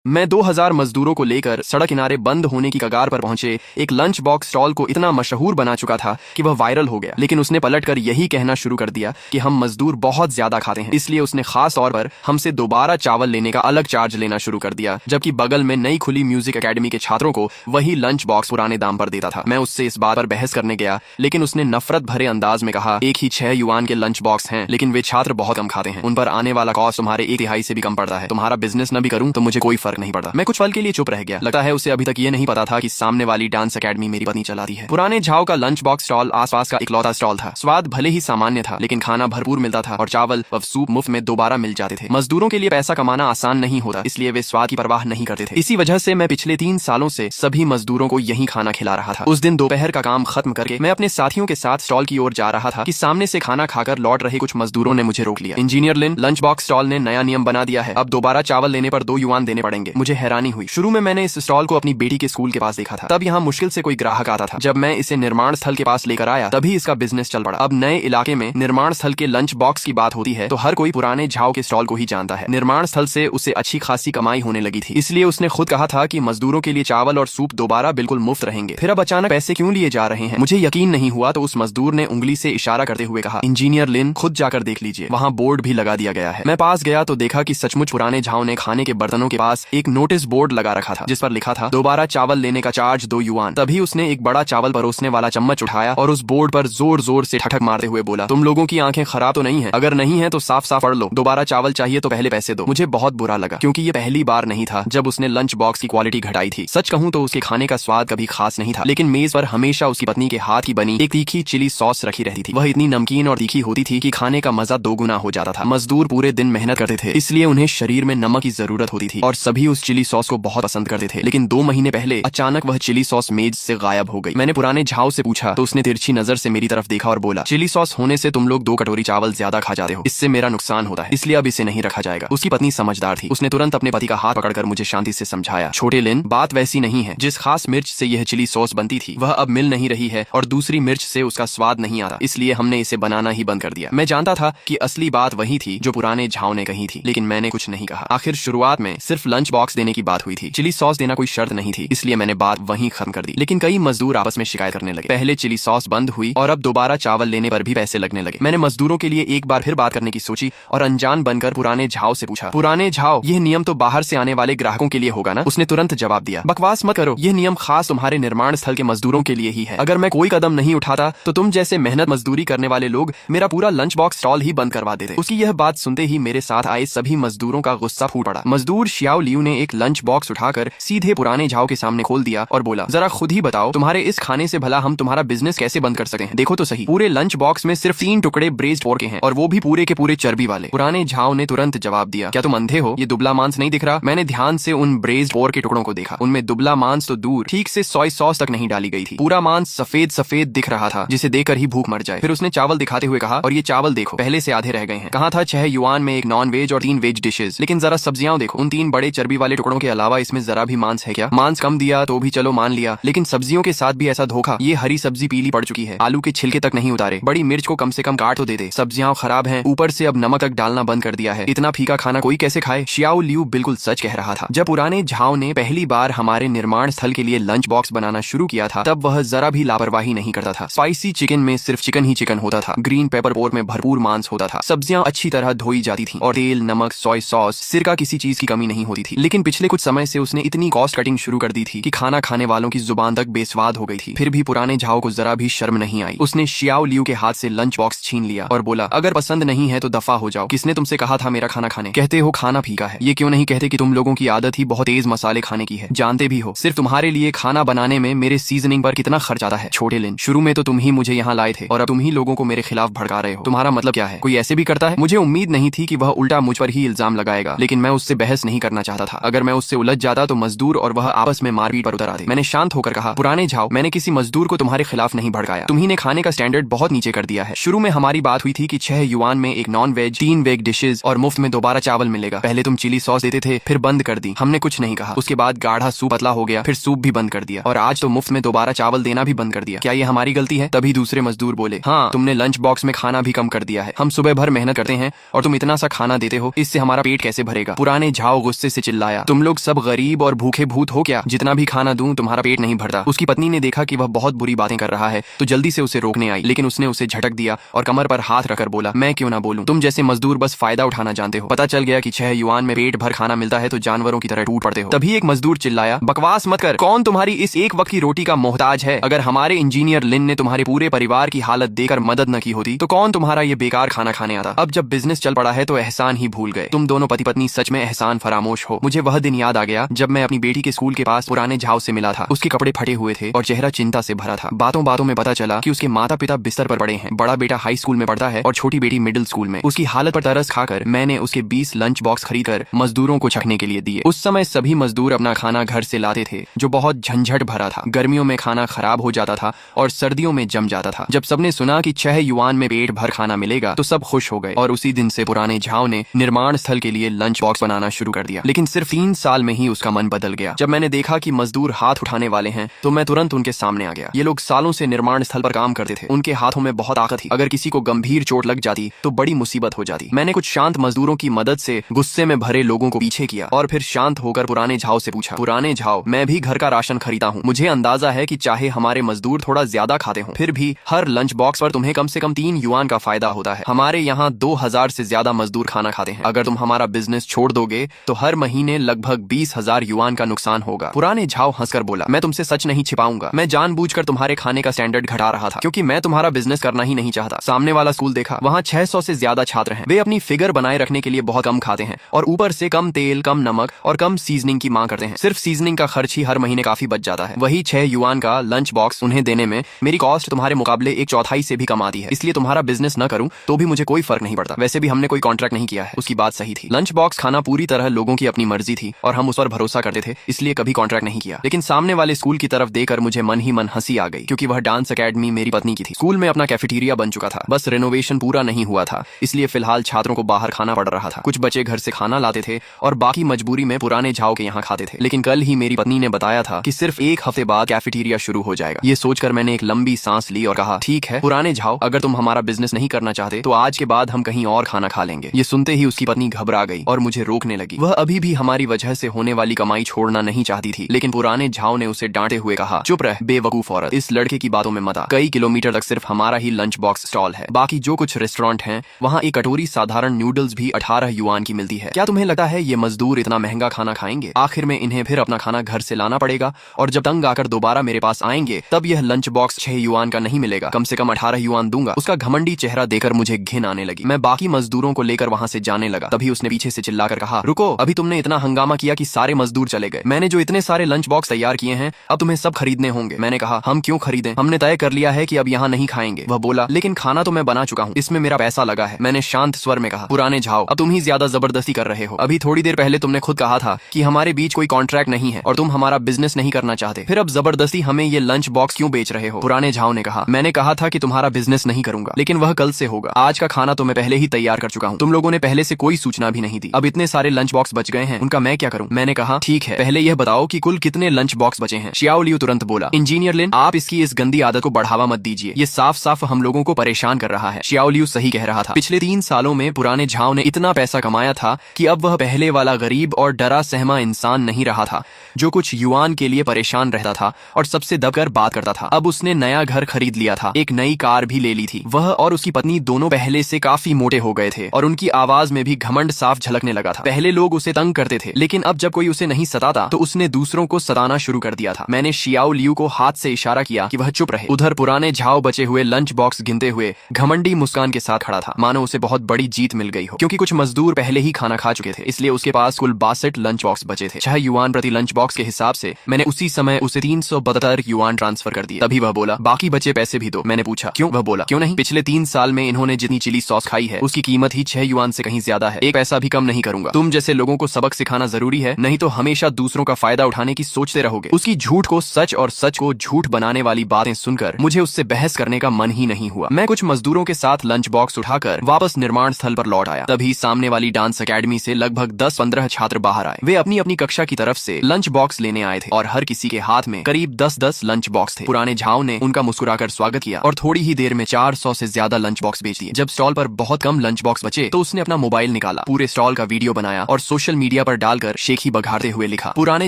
मैं 2000 मजदूरों को लेकर सड़क किनारे बंद होने की कगार पर पहुंचे एक लंच बॉक्स स्टॉल को इतना मशहूर बना चुका था कि वह वायरल हो गया। लेकिन उसने पलटकर यही कहना शुरू कर दिया कि हम मजदूर बहुत ज्यादा खाते हैं, इसलिए उसने खास तौर पर हमसे दोबारा चावल लेने का अलग चार्ज लेना शुरू कर दिया, जबकि बगल में नई खुली म्यूजिक एकेडमी के छात्रों को वही लंच बॉक्स पुराने दाम पर देता था। मैं उससे इस बात पर बहस करने गया, लेकिन उसने नफरत भरे अंदाज में कहा, एक ही 6 युआन के लंच बॉक्स हैं, लेकिन वे छात्र बहुत कम खाते हैं, उन पर आने वाला कॉस्ट तुम्हारे 1/3 से भी कम पड़ता है। तुम्हारा बिजनेस न भी करूं तो मुझे कोई फर्क नहीं पड़ता। मैं कुछ के लिए चुप रह गया। लगता है उसे अभी तक ये नहीं पता था कि सामने वाली डांस एकेडमी मेरी पत्नी चलाती है। पुराने झाव का लंच बॉक्स स्टॉल आसपास का इकलौता स्टॉल था। स्वाद भले ही सामान्य था, लेकिन खाना भरपूर मिलता था और चावल व सूप मुफ्त में दोबारा मिल जाते थे। मजदूरों के लिए पैसा कमाना आसान नहीं होता, इसलिए वे स्वाद की परवाह नहीं करते थे। इसी वजह से मैं पिछले 3 सालों से सभी मजदूरों को यही खाना खिला रहा था। उस दिन दोपहर का काम खत्म करके मैं अपने साथियों के साथ स्टॉल की ओर जा रहा था कि सामने से खाना खाकर लौट रहे कुछ मजदूरों ने मुझे रोक लिया। इंजीनियर लिन, लंच बॉक्स स्टॉल ने नया नियम बना दिया है, अब दोबारा चावल लेने पर 2 युआन देने पड़ेंगे। मुझे हैरानी हुई। शुरू में मैंने इस स्टॉल को अपनी बेटी के स्कूल के पास देखा था, तब यहाँ मुश्किल से कोई ग्राहक आता था। जब मैं इसे निर्माण स्थल के पास लेकर आया, तभी इसका बिजनेस चल पड़ा। अब नए इलाके में निर्माण स्थल के लंच बॉक्स की बात होती है तो हर कोई पुराने झाव के स्टॉल को ही जानता है। निर्माण स्थल से उसे अच्छी खासी कमाई होने लगी थी, इसलिए उसने खुद कहा था कि मजदूरों के लिए चावल और सूप दोबारा बिल्कुल मुफ्त रहेंगे। फिर अब अचानक पैसे क्यों लिए जा रहे हैं? मुझे यकीन नहीं हुआ तो उस मजदूर ने उंगली से इशारा करते हुए कहा, इंजीनियर लिन, खुद जाकर देख लीजिए, वहाँ बोर्ड भी लगा दिया गया है। मैं पास गया तो देखा कि सचमुच पुराने झाव ने खाने के बर्तनों के पास एक नोटिस बोर्ड लगा रखा था, जिस पर लिखा था, दोबारा चावल लेने का चार्ज 2 युआन। तभी उसने एक बड़ा चावल परोसने वाला चम्मच उठाया और उस बोर्ड पर जोर जोर से ठठक मारते हुए बोला, तुम लोगों की आंखें खराब तो नहीं है? अगर नहीं है तो साफ साफ पढ़ लो, दोबारा चावल चाहिए तो पहले पैसे दो। मुझे बहुत बुरा लगा, क्योंकि ये पहली बार नहीं था जब उसने लंच बॉक्स की क्वालिटी घटाई थी। सच कहूं तो उसके खाने का स्वाद कभी खास नहीं था, लेकिन मेज पर हमेशा उसकी पत्नी के हाथ की बनी एक तीखी चिली सॉस रखी रहती थी। वह इतनी नमकीन और तीखी होती थी कि खाने का मजा 2 गुना हो जाता था। मजदूर पूरे दिन मेहनत करते थे, इसलिए उन्हें शरीर में नमक की जरूरत होती थी और सभी उस चिली सॉस को बहुत पसंद करते थे। लेकिन 2 महीने पहले अचानक वह चिली सॉस मेज से गायब हो गई। मैंने पुराने झाव से पूछा तो उसने तिरछी नजर से मेरी तरफ देखा और बोला, चिली सॉस होने से तुम लोग 2 कटोरी चावल ज्यादा खा जाते हो, इससे मेरा नुकसान होता है, इसलिए अब इसे नहीं रखा जाएगा। उसकी पत्नी समझदार थी, उसने तुरंत अपने पति का हाथ पकड़कर मुझे शांति से समझाया, छोटे लिन, बात वैसी नहीं है। जिस खास मिर्च से यह चिली सॉस बनती थी वह अब मिल नहीं रही है और दूसरी मिर्च से उसका स्वाद नहीं आता, इसलिए हमने इसे बनाना ही बंद कर दिया। मैं जानता था कि असली बात वही थी जो पुराने झाव ने कही थी, लेकिन मैंने कुछ नहीं कहा। आखिर शुरुआत में सिर्फ लंच बॉक्स देने की बात हुई थी, चिली सॉस देना कोई शर्त नहीं थी, इसलिए मैंने बात वहीं खत्म कर दी। लेकिन कई मजदूर आपस में शिकायत करने लगे। पहले चिली सॉस बंद हुई और अब दोबारा चावल लेने पर भी पैसे लगने लगे। मैंने मजदूरों के लिए एक बार फिर बात करने की सोची और अनजान बनकर पुराने झाव से पूछा, पुराने झाव, यह नियम तो बाहर से आने वाले ग्राहकों के लिए होगा ना? उसने तुरंत जवाब दिया, बकवास मत करो, यह नियम खास तुम्हारे निर्माण स्थल के मजदूरों के लिए ही है। अगर मैं कोई कदम नहीं उठाता तो तुम जैसे मेहनत मजदूरी करने वाले लोग मेरा पूरा लंच बॉक्स स्टॉल ही बंद करवा देते। उसकी यह बात सुनते ही मेरे साथ आए सभी मजदूरों का गुस्सा फूट पड़ा। मजदूर शियाओ लियू ने एक लंच बॉक्स उठाकर सीधे पुराने झाव के सामने खोल दिया और बोला, जरा खुद ही बताओ, तुम्हारे इस खाने से भला हम तुम्हारा बिजनेस कैसे बंद कर सकते हैं? देखो तो सही, पूरे लंच बॉक्स में सिर्फ 3 टुकड़े ब्रेस्ड पोर्क के हैं और वो भी पूरे के पूरे चर्बी वाले। पुराने झाव ने तुरंत जवाब दिया, क्या तुम अंधे हो? ये दुबला मांस नहीं दिख रहा? मैंने ध्यान से उन ब्रेस्ड पोर्क के टुकड़ों को देखा, उनमें दुबला मांस तो दूर, ठीक से सोया सॉस तक नहीं डाली गई थी। पूरा मांस सफेद सफेद दिख रहा था, जिसे देखकर ही भूख मर जाए। फिर उसने चावल दिखाते हुए कहा, और ये चावल देखो, पहले से आधे रह गए हैं। कहा था 6 युआन में एक नॉन वेज और 3 वेज डिशेज, लेकिन जरा सब्जियां देखो, उन 3 बड़े चर्बी वाले टुकड़ों के अलावा इसमें जरा भी मांस है क्या? मांस कम दिया तो भी चलो मान लिया, लेकिन सब्जियों के साथ भी ऐसा धोखा। ये हरी सब्जी पीली पड़ चुकी है, आलू के छिलके तक नहीं उतारे, बड़ी मिर्च को कम से कम काट तो देते, सब्जियां खराब हैं, ऊपर से अब नमक तक डालना बंद कर दिया है। इतना फीका खाना कोई कैसे खाए? शियाओ लियू बिल्कुल सच कह रहा था। जब पुराने झाव ने पहली बार हमारे निर्माण स्थल के लिए लंच बॉक्स बनाना शुरू किया था, तब वह जरा भी लापरवाही नहीं करता था। स्पाइसी चिकन में सिर्फ चिकन ही चिकन होता था, ग्रीन पेपर पोर्क में भरपूर मांस होता था, सब्जियां अच्छी तरह धोई जाती थी और तेल, नमक, सोया सॉस, सिरका, किसी चीज की कमी नहीं होती थी। लेकिन पिछले कुछ समय से उसने इतनी कॉस्ट कटिंग शुरू कर दी थी कि खाना खाने वालों की जुबान तक बेस्वाद हो गई थी। फिर भी पुराने झाव को जरा भी शर्म नहीं आई। उसने शियाओ लियू के हाथ से लंच बॉक्स छीन लिया और बोला, अगर पसंद नहीं है तो दफा हो जाओ। किसने तुमसे कहा था मेरा खाना खाने? कहते हो खाना फीका है, ये क्यों नहीं कहते कि तुम लोगों की आदत ही बहुत तेज मसाले खाने की है? जानते भी हो सिर्फ तुम्हारे लिए खाना बनाने में मेरे सीजनिंग पर कितना खर्च आता है। छोटे लिन, शुरू में तो तुम ही मुझे यहाँ लाए थे और अब तुम ही लोगों को मेरे खिलाफ भड़का रहे हो। तुम्हारा मतलब क्या है? कोई ऐसे भी करता है? मुझे उम्मीद नहीं थी कि वह उल्टा मुझ पर ही इल्जाम लगाएगा, लेकिन मैं उससे बहस नहीं करना चाहता था। अगर मैं उससे उलझ जाता तो मजदूर और वह आपस में मारपीट पर उतर आते। मैंने शांत होकर कहा, पुराने झाव, मैंने किसी मजदूर को तुम्हारे खिलाफ नहीं भड़काया, तुम्ही ने खाने का स्टैंडर्ड बहुत नीचे कर दिया है। शुरू में हमारी बात हुई थी कि 6 युआन में एक नॉन वेज, 3 वेज डिशेज और मुफ्त में दोबारा चावल मिलेगा। पहले तुम चिली सॉस देते थे, फिर बंद कर दी, हमने कुछ नहीं कहा। उसके बाद गाढ़ा सूप पतला हो गया, फिर सूप भी बंद कर दिया और आज तो मुफ्त में दोबारा चावल देना भी बंद कर दिया। क्या ये हमारी गलती है? तभी दूसरे मजदूर बोले, हाँ, तुमने लंच बॉक्स में खाना भी कम कर दिया है। हम सुबह भर मेहनत करते हैं और तुम इतना सा खाना देते हो, इससे हमारा पेट कैसे भरेगा? पुराने झाव गुस्से से चिल्लाया, तुम लोग सब गरीब और भूखे भूत हो क्या? जितना भी खाना दूं तुम्हारा पेट नहीं भरता। उसकी पत्नी ने देखा कि वह बहुत बुरी बातें कर रहा है तो जल्दी से उसे रोकने आई, लेकिन उसने उसे झटक दिया और कमर पर हाथ रखकर बोला, मैं क्यों ना बोलूं? तुम जैसे मजदूर बस फायदा उठाना जानते हो। पता चल गया कि 6 युआन में पेट भर खाना मिलता है तो जानवरों की तरह टूट पड़ते हो। तभी एक मजदूर चिल्लाया, बकवास मत कर, कौन तुम्हारी इस एक वक्त की रोटी का मोहताज है? अगर हमारे इंजीनियर लिन ने तुम्हारे पूरे परिवार की हालत देकर मदद न की होती तो कौन तुम्हारा ये बेकार खाना खाने आता? अब जब बिजनेस चल पड़ा है तो एहसान ही भूल गए। तुम दोनों पति पत्नी सच में एहसान फरामोश हो। मुझे वह दिन याद आ गया जब मैं अपनी बेटी के स्कूल के पास पुराने झाव से मिला था। उसके कपड़े फटे हुए थे और चेहरा चिंता से भरा था। बातों बातों में पता चला कि उसके माता पिता बिस्तर पर पड़े हैं। बड़ा बेटा हाई स्कूल में पढ़ता है और छोटी बेटी मिडिल स्कूल में। उसकी हालत पर तरस खाकर मैंने उसके 20 लंच बॉक्स खरीदकर मजदूरों को छकने के लिए दिए। उस समय सभी मजदूर अपना खाना घर से लाते थे जो बहुत झंझट भरा था। गर्मियों में खाना खराब हो जाता था और सर्दियों में जम जाता था। जब सबने सुना कि 6 युआन में पेट भर खाना मिलेगा तो सब खुश हो गए और उसी दिन से पुराने झाव ने निर्माण स्थल के लिए लंच बॉक्स बनाना शुरू कर दिया। लेकिन सिर्फ 3 साल में ही उसका मन बदल गया। जब मैंने देखा कि मजदूर हाथ उठाने वाले हैं तो मैं तुरंत उनके सामने आ गया। ये लोग सालों से निर्माण स्थल पर काम करते थे। उनके हाथों में बहुत ताकत थी। अगर किसी को गंभीर चोट लग जाती तो बड़ी मुसीबत हो जाती। मैंने कुछ शांत मजदूरों की मदद से गुस्से में भरे लोगों को पीछे किया और फिर शांत होकर पुराने झाव से पूछा, पुराने झाव, मैं भी घर का राशन खरीदा हूँ। मुझे अंदाजा है कि चाहे हमारे मजदूर थोड़ा ज्यादा खाते हों, फिर भी हर लंच बॉक्स पर तुम्हें कम से कम 3 युआन का फायदा होता है। हमारे यहाँ 2000 से ज्यादा मजदूर खाना खाते हैं। अगर तुम हमारा बिजनेस छोड़ दोगे तो हर महीने लगभग 20,000 युआन का नुकसान होगा। पुराने झाव हंसकर बोला, मैं तुमसे सच नहीं छिपाऊंगा। मैं जानबूझकर तुम्हारे खाने का स्टैंडर्ड घटा रहा था क्योंकि मैं तुम्हारा बिजनेस करना ही नहीं चाहता। सामने वाला स्कूल देखा, वहाँ 600 से ज्यादा छात्र हैं। वे अपनी फिगर बनाए रखने के लिए बहुत कम खाते हैं और ऊपर से कम तेल, कम नमक और कम सीजनिंग की मांग करते हैं। सिर्फ सीजनिंग का खर्च ही हर महीने काफी बच जाता है। वही 6 युआन का लंच बॉक्स उन्हें देने में मेरी कॉस्ट तुम्हारे मुकाबले 1/4 से भी कम आती है। इसलिए तुम्हारा बिजनेस न करूं तो भी मुझे कोई फर्क नहीं पड़ता। वैसे भी हमने कोई कॉन्ट्रैक्ट नहीं किया है। उसकी बात सही थी। लंच बॉक्स खाना पूरी तरह लोगों की अपनी मर्जी थी और हम उस पर भरोसा करते थे, इसलिए कभी कॉन्ट्रैक्ट नहीं किया। लेकिन सामने वाले स्कूल की तरफ देखकर मुझे मन ही मन हंसी आ गई क्योंकि वह डांस अकेडमी मेरी पत्नी की थी। स्कूल में अपना कैफेटेरिया बन चुका था, बस रेनोवेशन पूरा नहीं हुआ था, इसलिए फिलहाल छात्रों को बाहर खाना पड़ रहा था। कुछ बच्चे घर से खाना लाते थे और बाकी मजबूरी में पुराने झाव के यहाँ खाते थे। लेकिन कल ही मेरी पत्नी ने बताया था कि सिर्फ 1 हफ्ते बाद कैफेटेरिया शुरू हो जाएगा। ये सोचकर मैंने एक लंबी सांस ली और कहा, ठीक है पुराने झाव, अगर तुम हमारा बिजनेस नहीं करना चाहते तो आज के बाद हम कहीं और खाना खा लेंगे। ये सुनते ही उसकी पत्नी घबरा गई और मुझे रोकने लगी। वह अभी भी हमारी वजह से होने वाली कमाई छोड़ना नहीं चाहती थी, लेकिन पुराने झाव ने उसे डांटे हुए कहा, चुप रह बेवकूफ औरत, इस लड़के की बातों में मत आ। कई किलोमीटर तक सिर्फ हमारा ही लंच बॉक्स स्टॉल है। बाकी जो कुछ रेस्टोरेंट हैं वहाँ एक कटोरी साधारण नूडल्स भी 18 युआन की मिलती है। क्या तुम्हें लगता है ये मजदूर इतना महंगा खाना खाएंगे? आखिर में इन्हें फिर अपना खाना घर से लाना पड़ेगा और जब तंग आकर दोबारा मेरे पास आएंगे तब यह लंच बॉक्स 6 युआन का नहीं मिलेगा, कम से कम 18 युआन दूंगा। उसका घमंडी चेहरा देखकर मुझे घिन आने लगी। मैं बाकी मजदूरों को लेकर वहाँ से जाने लगा। तभी उसने पीछे से चिल्लाकर कहा, रुको, अभी तुमने इतना हंगामा किया कि सारे मजदूर चले गए। मैंने जो इतने सारे लंच बॉक्स तैयार किए हैं अब तुम्हें सब खरीदने होंगे। मैंने कहा, हम क्यों खरीदें, हमने तय कर लिया है कि अब यहाँ नहीं खाएंगे। वह बोला, लेकिन खाना तो मैं बना चुका हूँ, इसमें मेरा पैसा लगा है। मैंने शांत स्वर में कहा, पुराने झाव, अब तुम ही ज्यादा जबरदस्ती कर रहे हो। अभी थोड़ी देर पहले तुमने खुद कहा था कि हमारे बीच कोई कॉन्ट्रैक्ट नहीं है और तुम हमारा बिजनेस नहीं करना चाहते, फिर अब जबरदस्ती हमें ये लंच बॉक्स क्यों बेच रहे हो? पुराने झाव ने कहा, मैंने कहा था कि तुम्हारा बिजनेस नहीं करूंगा, लेकिन वह कल से होगा। आज का खाना तो मैं पहले ही तैयार कर चुका हूँ। तुम लोगों ने पहले से कोई सूचना भी नहीं दी। अब इतने सारे लंच बॉक्स बच गए हैं, उनका मैं क्या करूँ? मैंने कहा, ठीक है, पहले यह बताओ कि कुल कितने लंच बॉक्स बचे हैं। शियाओ लियू तुरंत बोला, इंजीनियर लिन, आप इसकी इस गंदी आदत को बढ़ावा मत दीजिए, ये साफ साफ हम लोगों को परेशान कर रहा है। शियाओ लियू सही कह रहा था। पिछले 3 सालों में पुराने झाव ने इतना पैसा कमाया था कि अब वह पहले वाला गरीब और डरा सहमा इंसान नहीं रहा था जो कुछ युआन के लिए परेशान रहता था और सबसे दबकर बात करता था। अब उसने नया घर खरीद लिया था, एक नई कार भी ले ली थी। वह और उसकी पत्नी दोनों पहले से काफी मोटे हो गए थे और उनकी आवाज में भी घमंड साफ झलकने लगा था। पहले लोग उसे तंग करते थे, लेकिन अब जब कोई उसे नहीं सताता तो उसने दूसरों को सताना शुरू कर दिया था। मैंने शियाओ लियू को हाथ से इशारा किया कि वह चुप रहे। उधर पुराने झाव बचे हुए लंच बॉक्स गिनते हुए घमंडी मुस्कान के साथ खड़ा था, मानो उसे बहुत बड़ी जीत मिल गई हो। क्योंकि कुछ मजदूर पहले ही खाना खा चुके थे, इसलिए उसके पास कुल 62 लंच बॉक्स बचे थे। 6 युआन प्रति लंच बॉक्स के हिसाब से मैंने उसी समय उसे 372 युआन ट्रांसफर कर दिए। तभी वह बोला, बाकी बचे पैसे भी दो। मैंने पूछा, क्यों? वह बोला, क्यों नहीं, पिछले 3 साल में इन्होंने जितनी चिली सॉस खाई है उसकी कीमत ही 6 युआन से कहीं ज्यादा है। एक पैसा भी कम नहीं करूंगा। तुम जैसे लोगों को सबक सिखाना जरूरी है, नहीं तो हमेशा दूसरों का फायदा उठाने की सोचते रहोगे। उसकी झूठ को सच और सच को झूठ बनाने वाली बातें सुनकर मुझे उससे बहस करने का मन ही नहीं हुआ। मैं कुछ मजदूरों के साथ लंच बॉक्स उठाकर वापस निर्माण स्थल पर लौट आया। तभी सामने वाली डांस अकेडमी से लगभग 10-15 छात्र बाहर आए। वे अपनी अपनी कक्षा की तरफ से लंच बॉक्स लेने आए थे और हर किसी के हाथ में करीब 10-10 लंच बॉक्स थे। पुराने झाव ने उनका मुस्कुराकर स्वागत किया और थोड़ी ही देर में 400 से ज्यादा लंच बॉक्स बेच दिए। जब स्टॉल पर बहुत कम लंच बॉक्स बचे तो उसने अपना मोबाइल निकाला, पूरे स्टॉल का वीडियो बनाया और सोशल मीडिया तकिया पर डालकर शेखी बघाड़ते हुए लिखा, पुराने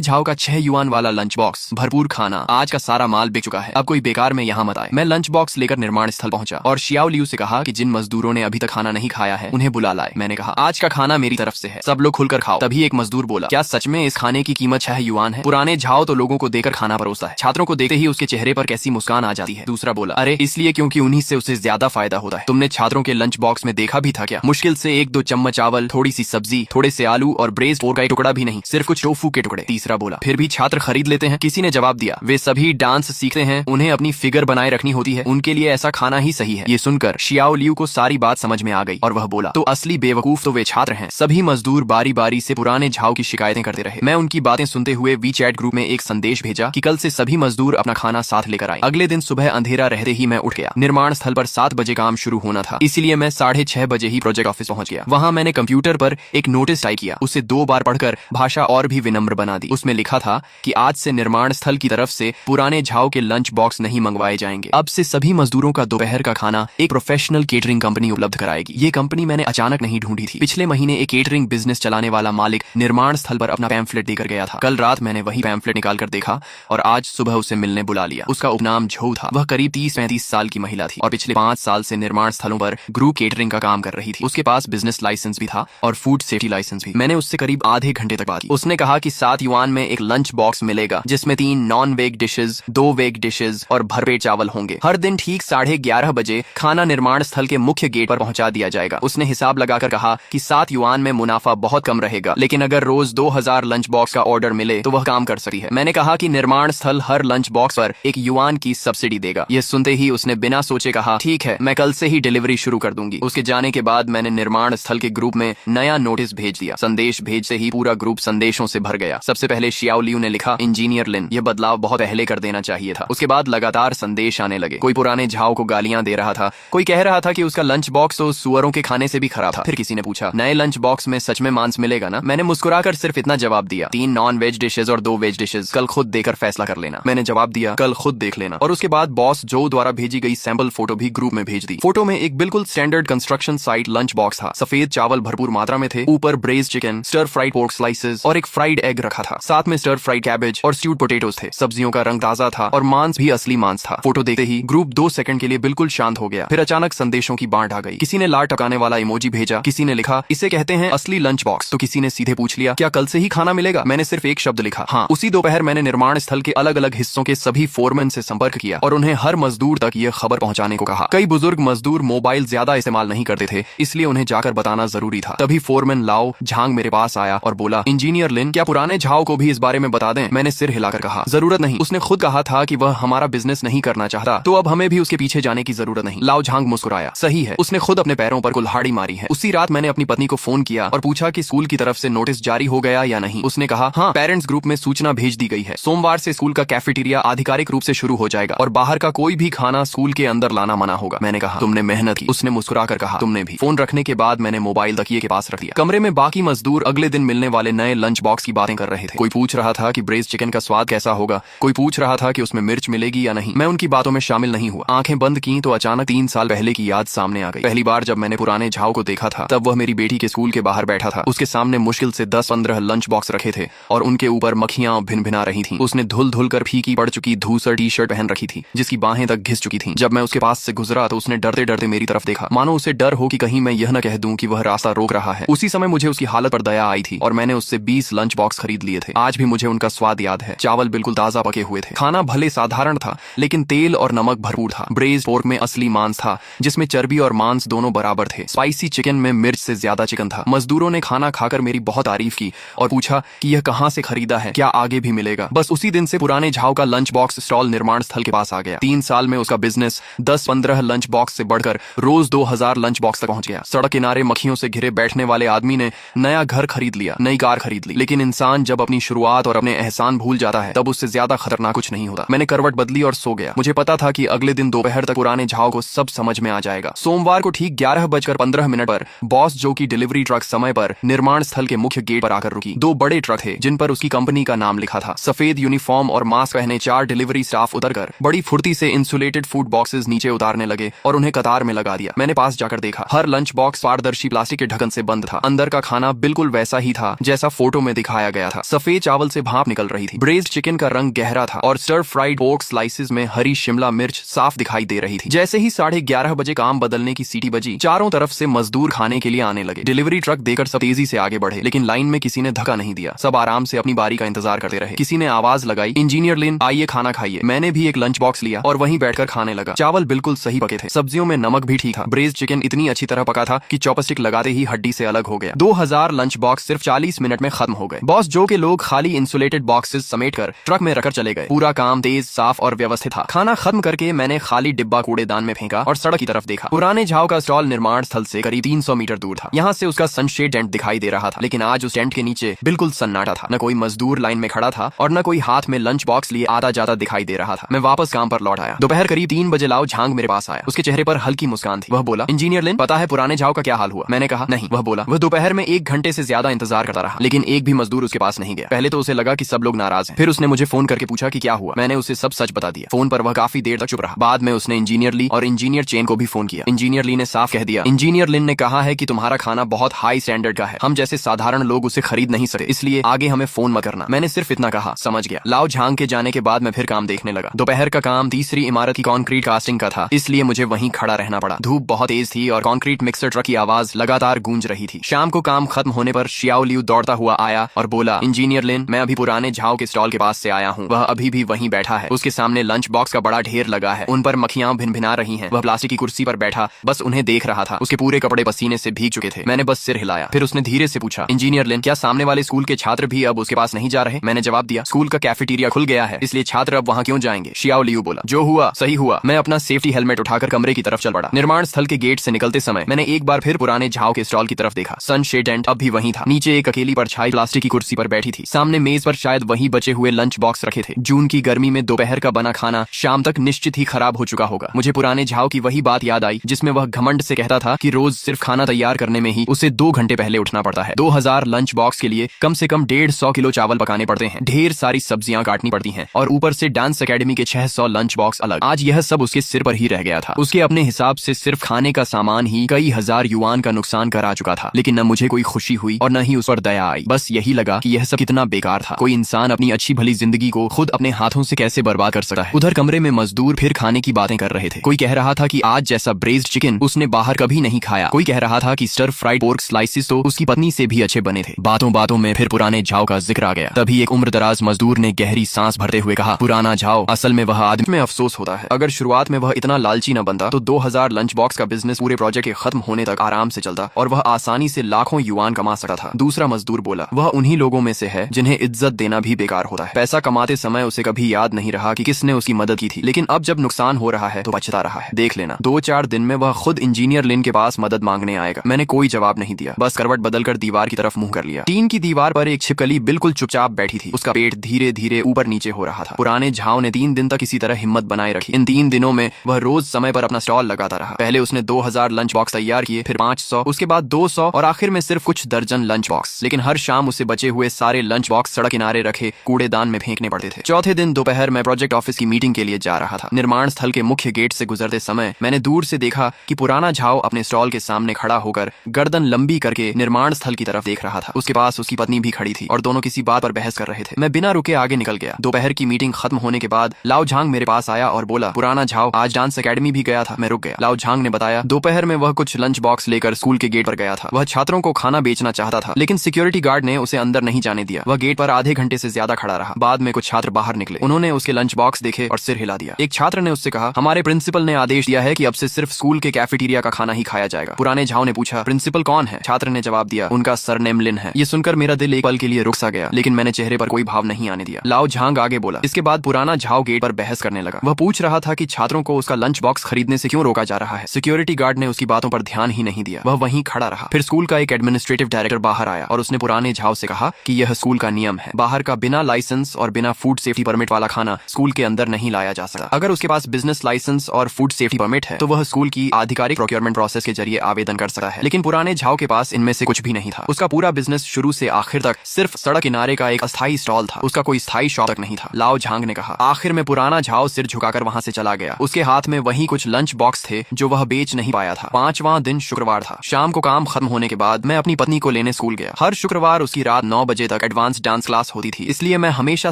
झाव का 6 युआन वाला लंच बॉक्स, भरपूर खाना, आज का सारा माल बिक चुका है, अब कोई बेकार में यहाँ मत आए। मैं लंच बॉक्स लेकर निर्माण स्थल पहुंचा और शियाओ लियू से कहा कि जिन मजदूरों ने अभी तक खाना नहीं खाया है उन्हें बुला लाए। मैंने कहा, आज का खाना मेरी तरफ से है, सब लोग खुलकर खाओ। तभी एक मजदूर बोला, क्या सच में इस खाने की कीमत 6 युआन है? पुराने झाव तो लोगों को देकर खाना परोसता है, छात्रों को देखते ही उसके चेहरे पर कैसी मुस्कान आ जाती है। दूसरा बोला, अरे इसलिए क्योंकि उन्हीं से उसे ज्यादा फायदा होता है। तुमने छात्रों के लंच बॉक्स में देखा भी था क्या? मुश्किल से 1-2 चम्मच चावल, थोड़ी सी सब्जी, थोड़े से आलू और ब्रेस्ड पोर्क का एक टुकड़ा भी नहीं, सिर्फ कुछ टोफू के टुकड़े। तीसरा बोला, फिर भी छात्र खरीद लेते हैं? किसी ने जवाब दिया, वे सभी डांस सीखते हैं, उन्हें अपनी फिगर बनाए रखनी होती है, उनके लिए ऐसा खाना ही सही है। ये सुनकर शियाओ लियू को सारी बात समझ में आ गई और वह बोला, तो असली बेवकूफ तो वे छात्र हैं। सभी मजदूर बारी बारी से पुराने झाव की शिकायतें करते रहे। मैं उनकी बातें सुनते हुए वीचैट ग्रुप में एक संदेश भेजा कि कल से सभी मजदूर अपना खाना साथ लेकर आए। अगले दिन सुबह अंधेरा रहते ही मैं उठ गया। निर्माण स्थल पर 7 बजे काम शुरू होना था, इसलिए मैं 6:30 बजे ही प्रोजेक्ट ऑफिस पहुंच गया। वहां मैंने कंप्यूटर पर एक नोटिस टाइप किया, उसे 2 बार पढ़कर भाषा और भी विनम्र बना दी। उसमें लिखा था कि आज से निर्माण स्थल की तरफ से पुराने झाव के लंच बॉक्स नहीं मंगवाए जाएंगे। अब से सभी मजदूरों का दोपहर का खाना एक प्रोफेशनल केटरिंग कंपनी उपलब्ध कराएगी। ये कंपनी मैंने अचानक नहीं ढूंढी थी। पिछले महीने एक केटरिंग बिजनेस चलाने वाला मालिक निर्माण स्थल पर अपना पैम्फलेट देकर गया था। कल रात मैंने वही पैम्फलेट निकाल कर देखा और आज सुबह उसे मिलने बुला लिया। उसका उपनाम झो था। वह करीब 30-35 साल की महिला थी और पिछले 5 साल से निर्माण स्थलों पर ग्रुप केटरिंग का काम कर रही थी। उसके पास बिजनेस लाइसेंस भी था और फूड सेफ्टी लाइसेंस भी। मैंने उससे करीब आधे घंटे तक बात की। उसने कहा कि 7 युआन में एक लंच बॉक्स मिलेगा जिसमें 3 non veg dishes, 2 veg dishes और भरपेट चावल होंगे। हर दिन ठीक 11:30 बजे खाना निर्माण स्थल के मुख्य गेट पर पहुंचा दिया जाएगा। उसने हिसाब लगाकर कहा कि 7 युआन में मुनाफा बहुत कम रहेगा, लेकिन अगर रोज 2000 लंच बॉक्स का ऑर्डर मिले तो वह काम कर सकती है। मैंने कहा कि निर्माण स्थल हर लंच बॉक्स पर 1 युआन की सब्सिडी देगा। यह सुनते ही उसने बिना सोचे कहा, ठीक है, मैं कल से ही डिलीवरी शुरू कर दूंगी। उसके जाने के बाद मैंने निर्माण स्थल के ग्रुप में नया नोटिस भेज दिया। संदेश भेजते ही पूरा ग्रुप संदेशों से भर गया। सबसे पहले शियाओ लियू ने लिखा, इंजीनियर लिन, यह बदलाव बहुत पहले कर देना चाहिए था। उसके बाद लगातार संदेश आने लगे। कोई पुराने झाव को गालियां दे रहा था, कोई कह रहा था कि उसका लंच बॉक्स तो सुअरों के खाने से भी खराब था। फिर किसी ने पूछा, नए लंच बॉक्स में सच में मांस मिलेगा ना? मैंने मुस्कुराकर सिर्फ इतना जवाब दिया, 3 नॉन वेज डिशेज और 2 वेज डिशेज, कल खुद देकर फैसला कर लेना। मैंने जवाब दिया, कल खुद देख लेना। और उसके बाद बॉस जो द्वारा भेजी गई सैंपल फोटो भी ग्रुप में भेज दी। फोटो में एक बिल्कुल standard construction site lunch box था। सफेद चावल भरपूर मात्रा में थे, ऊपर braised chicken, stir fried pork slices और एक फ्राइड एग रखा था। साथ में स्टर फ्राइड कैबेज और स्ट्यूड पोटेटोज थे। सब्जियों का रंग ताजा था और मांस भी असली मांस था। फोटो देखते ही ग्रुप 2 सेकंड के लिए बिल्कुल शांत हो गया। फिर अचानक संदेशों की बाढ़ आ गई। किसी ने लार टपकाने वाला इमोजी भेजा, किसी ने लिखा, इसे कहते हैं असली लंच बॉक्स, तो किसी ने सीधे पूछ लिया, क्या कल से ही खाना मिलेगा? मैंने सिर्फ एक शब्द लिखा, हाँ। उसी दोपहर मैंने निर्माण स्थल के अलग अलग हिस्सों के सभी फोरमैन से संपर्क किया और उन्हें हर मजदूर तक यह खबर पहुंचाने को कहा। कई बुजुर्ग मजदूर मोबाइल ज्यादा इस्तेमाल नहीं करते थे, इसलिए उन्हें जाकर बताना जरूरी था। तभी फोरमैन लाओ झांग मेरे पास आया और बोला, इंजीनियर लिन, क्या पुराने झाव को भी इस बारे में बता दें? मैंने सिर हिलाकर कहा, जरूरत नहीं। उसने खुद कहा था कि वह हमारा बिजनेस नहीं करना चाहता, तो अब हमें भी उसके पीछे जाने की जरूरत नहीं। लाओ झांग मुस्कुराया, सही है, उसने खुद अपने पैरों पर कुल्हाड़ी मारी है। उसी रात मैंने अपनी पत्नी को फोन किया और पूछा कि स्कूल की तरफ से नोटिस जारी हो गया या नहीं। उसने कहा, हाँ, पेरेंट्स ग्रुप में सूचना भेज दी गई है। सोमवार से स्कूल का कैफेटेरिया आधिकारिक रूप से शुरू हो जाएगा और बाहर का कोई भी खाना स्कूल के अंदर लाना मना होगा। मैंने कहा, तुमने मेहनत की। उसने मुस्कुराकर कहा, तुमने भी। फोन रखने के बाद मैंने मोबाइल तकिए के पास रख दिया। कमरे में बाकी मजदूर अगले दिन मिलने वाले नए लंच बॉक्स की बातें कर रहे थे। कोई पूछ रहा था कि ब्रेज चिकन का स्वाद कैसा होगा, कोई पूछ रहा था कि उसमें मिर्च मिलेगी या नहीं। मैं उनकी बातों में शामिल नहीं हुआ। आंखें बंद की तो अचानक 3 साल पहले की याद सामने आ गई। पहली बार जब मैंने पुराने झाव को देखा था तब वह मेरी बेटी के स्कूल के बाहर बैठा था। उसके सामने मुश्किल से 10-15 लंच बॉक्स रखे थे और उनके ऊपर मक्खियां भिन-भिना रही थीं। उसने धुल धुल कर फीकी पड़ चुकी धूसर टी-शर्ट पहन रखी थी जिसकी बाहें तक घिस चुकी थीं। जब मैं उसके पास से गुजरा तो उसने डरते डरते मेरी तरफ देखा, मानो उसे डर हो कि कहीं मैं यह न कह दूं कि वह रास्ता रोक रहा है। उसी समय मुझे उसकी हालत पर दया आई थी और मैंने उससे 20 लंच बॉक्स खरीद लिए थे। आज भी मुझे उनका स्वाद याद है। चावल बिल्कुल ताजा पके हुए थे। खाना भले साधारण था लेकिन तेल और नमक भरपूर था। ब्रेज पोर्क में असली मांस था जिसमें चर्बी और मांस दोनों बराबर थे। स्पाइसी चिकन में मिर्च से ज्यादा चिकन था। मजदूरों ने खाना खाकर मेरी बहुत तारीफ की और पूछा कि यह कहां से खरीदा है, क्या आगे भी मिलेगा। बस उसी दिन से पुराने झाव का लंच बॉक्स स्टॉल निर्माण स्थल के पास आ गया। 3 साल में उसका बिजनेस 10-15 लंच बॉक्स से बढ़कर रोज 2000 लंच बॉक्स तक पहुंच गया। सड़क किनारे मक्खियों से घिरे बैठने वाले आदमी ने नया घर खरीद लिया, नई कार खरीद ली। लेकिन इंसान जब अपनी शुरुआत और अपने एहसान भूल जाता है तब उससे ज्यादा खतरनाक कुछ नहीं होता। मैंने करवट बदली और सो गया। मुझे पता था कि अगले दिन दोपहर तक पुराने झाव को सब समझ में आ जाएगा। सोमवार को ठीक 11:15 पर बॉस जो की डिलीवरी ट्रक समय पर निर्माण स्थल के मुख्य गेट पर आकर रुकी। 2 बड़े ट्रक थे जिन पर उसकी कंपनी का नाम लिखा था। सफेद यूनिफॉर्म और मास्क पहने 4 डिलीवरी स्टाफ उतरकर बड़ी फुर्ती से इंसुलेटेड फूड बॉक्सेस नीचे उतारने लगे और उन्हें कतार में लगा दिया। मैंने पास जाकर देखा, हर लंच बॉक्स पारदर्शी प्लास्टिक के ढक्कन से बंद था। अंदर का खाना बिल्कुल वैसा ही था जैसा फोटो में दिखाया गया था। सफेद चावल से भाप निकल रही थी, ब्रेज्ड चिकन का रंग गहरा था और स्टर फ्राइड पोर्क स्लाइसेस में हरी शिमला मिर्च साफ दिखाई दे रही थी। जैसे ही 11:30 बजे काम बदलने की सीटी बजी, चारों तरफ से मजदूर खाने के लिए आने लगे। डिलीवरी ट्रक देकर सब तेजी से आगे बढ़े, लेकिन लाइन में किसी ने धक्का नहीं दिया। सब आराम से अपनी बारी का इंतजार करते रहे। किसी ने आवाज लगाई, इंजीनियर लिन आइए खाना खाइए। मैंने भी एक लंच बॉक्स लिया और वहीं बैठकर खाने लगा। चावल बिल्कुल सही पके थे, सब्जियों में नमक भी ठीक था। ब्रेज्ड चिकन इतनी अच्छी तरह पका था कि चॉपस्टिक लगाते ही हड्डी से अलग हो गया। 2000 लंच बॉक्स सिर्फ 40 मिनट में खत्म हो गए। बॉस जो के लोग खाली इंसुलेटेड बॉक्सेस समेटकर ट्रक में रखकर चले गए। पूरा काम तेज, साफ और व्यवस्थित था। खाना खत्म करके मैंने खाली डिब्बा कूड़ेदान में फेंका और सड़क की तरफ देखा। पुराने झाव का स्टॉल निर्माण स्थल से करीब 300 मीटर दूर था। यहाँ से उसका सनशेड टेंट दिखाई दे रहा था, लेकिन आज उस टेंट के नीचे बिल्कुल सन्नाटा था। न कोई मजदूर लाइन में खड़ा था और न कोई हाथ में लंच बॉक्स लिए आता जाता दिखाई दे रहा था। मैं वापस काम पर लौट आया। दोपहर करीब 3 बजे लाओ झांग मेरे पास आया। उसके चेहरे पर हल्की मुस्कान थी। वह बोला, इंजीनियर लिन, पता है पुराने झाव का क्या हाल हुआ? मैंने कहा, नहीं। वह बोला, वह दोपहर में 1 घंटे से ज्यादा इंतजार करता रहा, लेकिन एक भी मजदूर उसके पास नहीं गया। पहले तो उसे लगा कि सब लोग नाराज हैं। फिर उसने मुझे फोन करके पूछा कि क्या हुआ। मैंने उसे सब सच बता दिया। फोन पर वह काफी देर तक चुप रहा। बाद में उसने इंजीनियर ली और इंजीनियर चेन को भी फोन किया। इंजीनियर ली ने साफ कह दिया, इंजीनियर लिन ने कहा है कि तुम्हारा खाना बहुत हाई स्टैंडर्ड का है, हम जैसे साधारण लोग उसे खरीद नहीं सकते, इसलिए आगे हमें फोन मत करना। मैंने सिर्फ इतना कहा, समझ गया। लाओ झांग के जाने के बाद मैं फिर काम देखने लगा। दोपहर का काम तीसरी इमारत की कंक्रीट कास्टिंग का था, इसलिए मुझे वहीं खड़ा रहना पड़ा। धूप बहुत तेज थी और कंक्रीट मिक्सर ट्रक की आवाज लगातार गूंज रही थी। शाम को काम खत्म होने पर शियाओ लियू दौड़ता हुआ आया और बोला, इंजीनियर लिन, मैं अभी पुराने झाव के स्टॉल के पास से आया हूँ। वह अभी भी वहीं बैठा है। उसके सामने लंच बॉक्स का बड़ा ढेर लगा है, उन पर मक्खियां भिनभिना रही हैं। वह प्लास्टिक की कुर्सी पर बैठा बस उन्हें देख रहा था। उसके पूरे कपड़े पसीने से भीग चुके थे। मैंने बस सिर हिलाया। फिर उसने धीरे से पूछा, इंजीनियर लिन, क्या सामने वाले स्कूल के छात्र भी अब उसके पास नहीं जा रहे? मैंने जवाब दिया, स्कूल का कैफेटेरिया खुल गया है, इसलिए छात्र अब वहाँ क्यों जाएंगे? शियाओ लियू बोला, जो हुआ सही हुआ। मैं अपना सेफ्टी हेलमेट उठाकर कमरे की तरफ चल पड़ा। निर्माण स्थल के गेट से निकलते समय मैंने एक बार फिर पुराने झाव के स्टॉल की तरफ देखा। सनशेड टेंट अब भी वहीं था। नीचे एक अकेली परछाई प्लास्टिक की कुर्सी पर बैठी थी। सामने मेज पर शायद वही बचे हुए लंच बॉक्स रखे थे। जून की गर्मी में दोपहर का बना खाना शाम तक निश्चित ही खराब हो चुका होगा। मुझे पुराने झाव की वही बात याद आई जिसमें वह घमंड से कहता था कि रोज सिर्फ खाना तैयार करने में ही उसे 2 घंटे पहले उठना पड़ता है। 2000 लंच बॉक्स के लिए कम से कम 150 किलो चावल पकाने पड़ते हैं, ढेर सारी सब्जियां काटनी पड़ती हैं और ऊपर से डांस एकेडमी के 600 लंच बॉक्स अलग। आज यह सब उसके सिर पर ही रह गया था। उसके अपने हिसाब से सिर्फ खाने का सामान ही कई हजार युआन का नुकसान करा चुका था, लेकिन न मुझे कोई खुशी हुई और न ही उस पर दया आई। बस यही लगा कि यह सब कितना बेकार था। कोई इंसान अपनी अच्छी भली जिंदगी को खुद अपने हाथों से कैसे बर्बाद कर सकता है। उधर कमरे में मजदूर फिर खाने की बातें कर रहे थे। कोई कह रहा था कि आज जैसा ब्रेज्ड चिकन उसने बाहर कभी नहीं खाया। कोई कह रहा था कि स्टर फ्राइड पोर्क स्लाइसेस तो उसकी पत्नी से भी अच्छे बने थे। बातों बातों में फिर पुराने झाव का जिक्र आ गया। तभी एक उम्रदराज मजदूर ने गहरी सांस भरते हुए कहा, पुराना झाव असल में वह आदमी। में अफसोस होता है, अगर शुरुआत में वह इतना लालची न बनता तो 2000 लंच बॉक्स का बिजनेस पूरे प्रोजेक्ट के खत्म होने तक आराम से चलता और वह आसानी से लाखों युआन कमा सकता था। दूसरा मजदूर बोला, वह उन्हीं लोगों में से है जिन्हें इज्जत देना भी बेकार होता है। पैसा कमाते समय उसे कभी याद नहीं रहा कि किसने उसकी मदद की थी, लेकिन अब जब नुकसान हो रहा है तो बचता रहा है। देख लेना, 2-4 दिन में वह खुद इंजीनियर लिन के पास मदद मांगने आएगा। मैंने कोई जवाब नहीं दिया, बस करवट बदलकर दीवार की तरफ मुंह कर लिया। टीन की दीवार पर एक छिपकली बिल्कुल चुपचाप बैठी थी। उसका पेट धीरे धीरे ऊपर नीचे हो रहा था। पुराने झाव ने 3 दिन तक किसी तरह हिम्मत बनाए रखी। इन 3 दिनों में वह रोज समय पर अपना स्टॉल लगाता रहा। पहले उसने 2000 लंच बॉक्स तैयार किए, फिर 500, उसके बाद 200 और आखिर में सिर्फ कुछ दर्जन लंच बॉक्स। लेकिन हर शाम उसे बचे हुए सारे लंच बॉक्स सड़क किनारे रखे कूड़ेदान में फेंकने पड़ते थे। चौथे दिन दोपहर में प्रोजेक्ट ऑफिस की मीटिंग के लिए जा रहा था। निर्माण स्थल के मुख्य गेट से गुजरते समय मैंने दूर से देखा कि पुराना झाव अपने स्टॉल के सामने खड़ा होकर गर्दन लंबी करके निर्माण स्थल की तरफ देख रहा था। उसके पास उसकी पत्नी भी खड़ी थी और दोनों किसी बात पर बहस कर रहे थे। मैं बिना रुके आगे निकल गया। दोपहर की मीटिंग खत्म होने के बाद लाओ झांग मेरे पास आया और बोला, पुराना झाव आज डांस एकेडमी भी गया था। मैं रुक गया। लाओ झांग ने बताया, दोपहर में वह कुछ लंच बॉक्स लेकर स्कूल के गेट पर गया था। वह छात्रों को खाना बेचना चाहता था, लेकिन सिक्योरिटी गार्ड ने उसे अंदर नहीं जाने दिया। वह गेट पर आधे घंटे से ज्यादा खड़ा रहा। बाद में कुछ छात्र बाहर निकले। उन्होंने उसके लंच बॉक्स देखे और सिर हिला दिया। एक छात्र ने उससे कहा, हमारे प्रिंसिपल ने आदेश दिया है कि अब से सिर्फ स्कूल के कैफेटेरिया का खाना ही खाया जाएगा। पुराने झाव ने पूछा, प्रिंसिपल कौन है? छात्र ने जवाब दिया, उनका सरनेम लिन है। ये सुनकर मेरा दिल एक पल के लिए रुक सा गया, लेकिन मैंने चेहरे पर कोई भाव नहीं आने दिया। लाओ झांग आगे बोला, इसके बाद पुराना झाव गेट पर बहस करने लगा। वह पूछ रहा था कि छात्रों को उसका लंच बॉक्स खरीदने से क्यों रोका जा रहा है। सिक्योरिटी गार्ड ने उसकी बातों पर ध्यान ही नहीं दिया। वह वहीं खड़ा रहा। फिर स्कूल का एक एडमिनिस्ट्रेटिव डायरेक्टर बाहर आया और उसने पुराने झाव से कहा कि यह स्कूल का नियम है, बाहर का बिना लाइसेंस और बिना फूड सेफ्टी परमिट वाला खाना स्कूल के अंदर नहीं लाया जा सकता। अगर उसके पास बिजनेस लाइसेंस और फूड सेफ्टी परमिट है तो वह स्कूल की आधिकारिक प्रोक्योरमेंट प्रोसेस के जरिए आवेदन कर सकता है, लेकिन पुराने झाव के पास इनमें से कुछ भी नहीं था। उसका पूरा बिजनेस शुरू से आखिर तक सिर्फ सड़क किनारे का एक अस्थायी स्टॉल था। उसका कोई स्थायी शॉप तक नहीं था। लाओ झांग ने कहा। आखिर में पुराना झाव सिर झुकाकर वहां से चला गया। उसके हाथ में वही कुछ लंच बॉक्स थे जो वह बेच नहीं पाया था। 5वां दिन शुक्रवार था। शाम को काम खत्म होने के बाद मैं अपनी पत्नी को लेने स्कूल स्कूल गया। हर शुक्रवार उसकी रात 9 बजे तक एडवांस डांस क्लास होती थी, इसलिए मैं हमेशा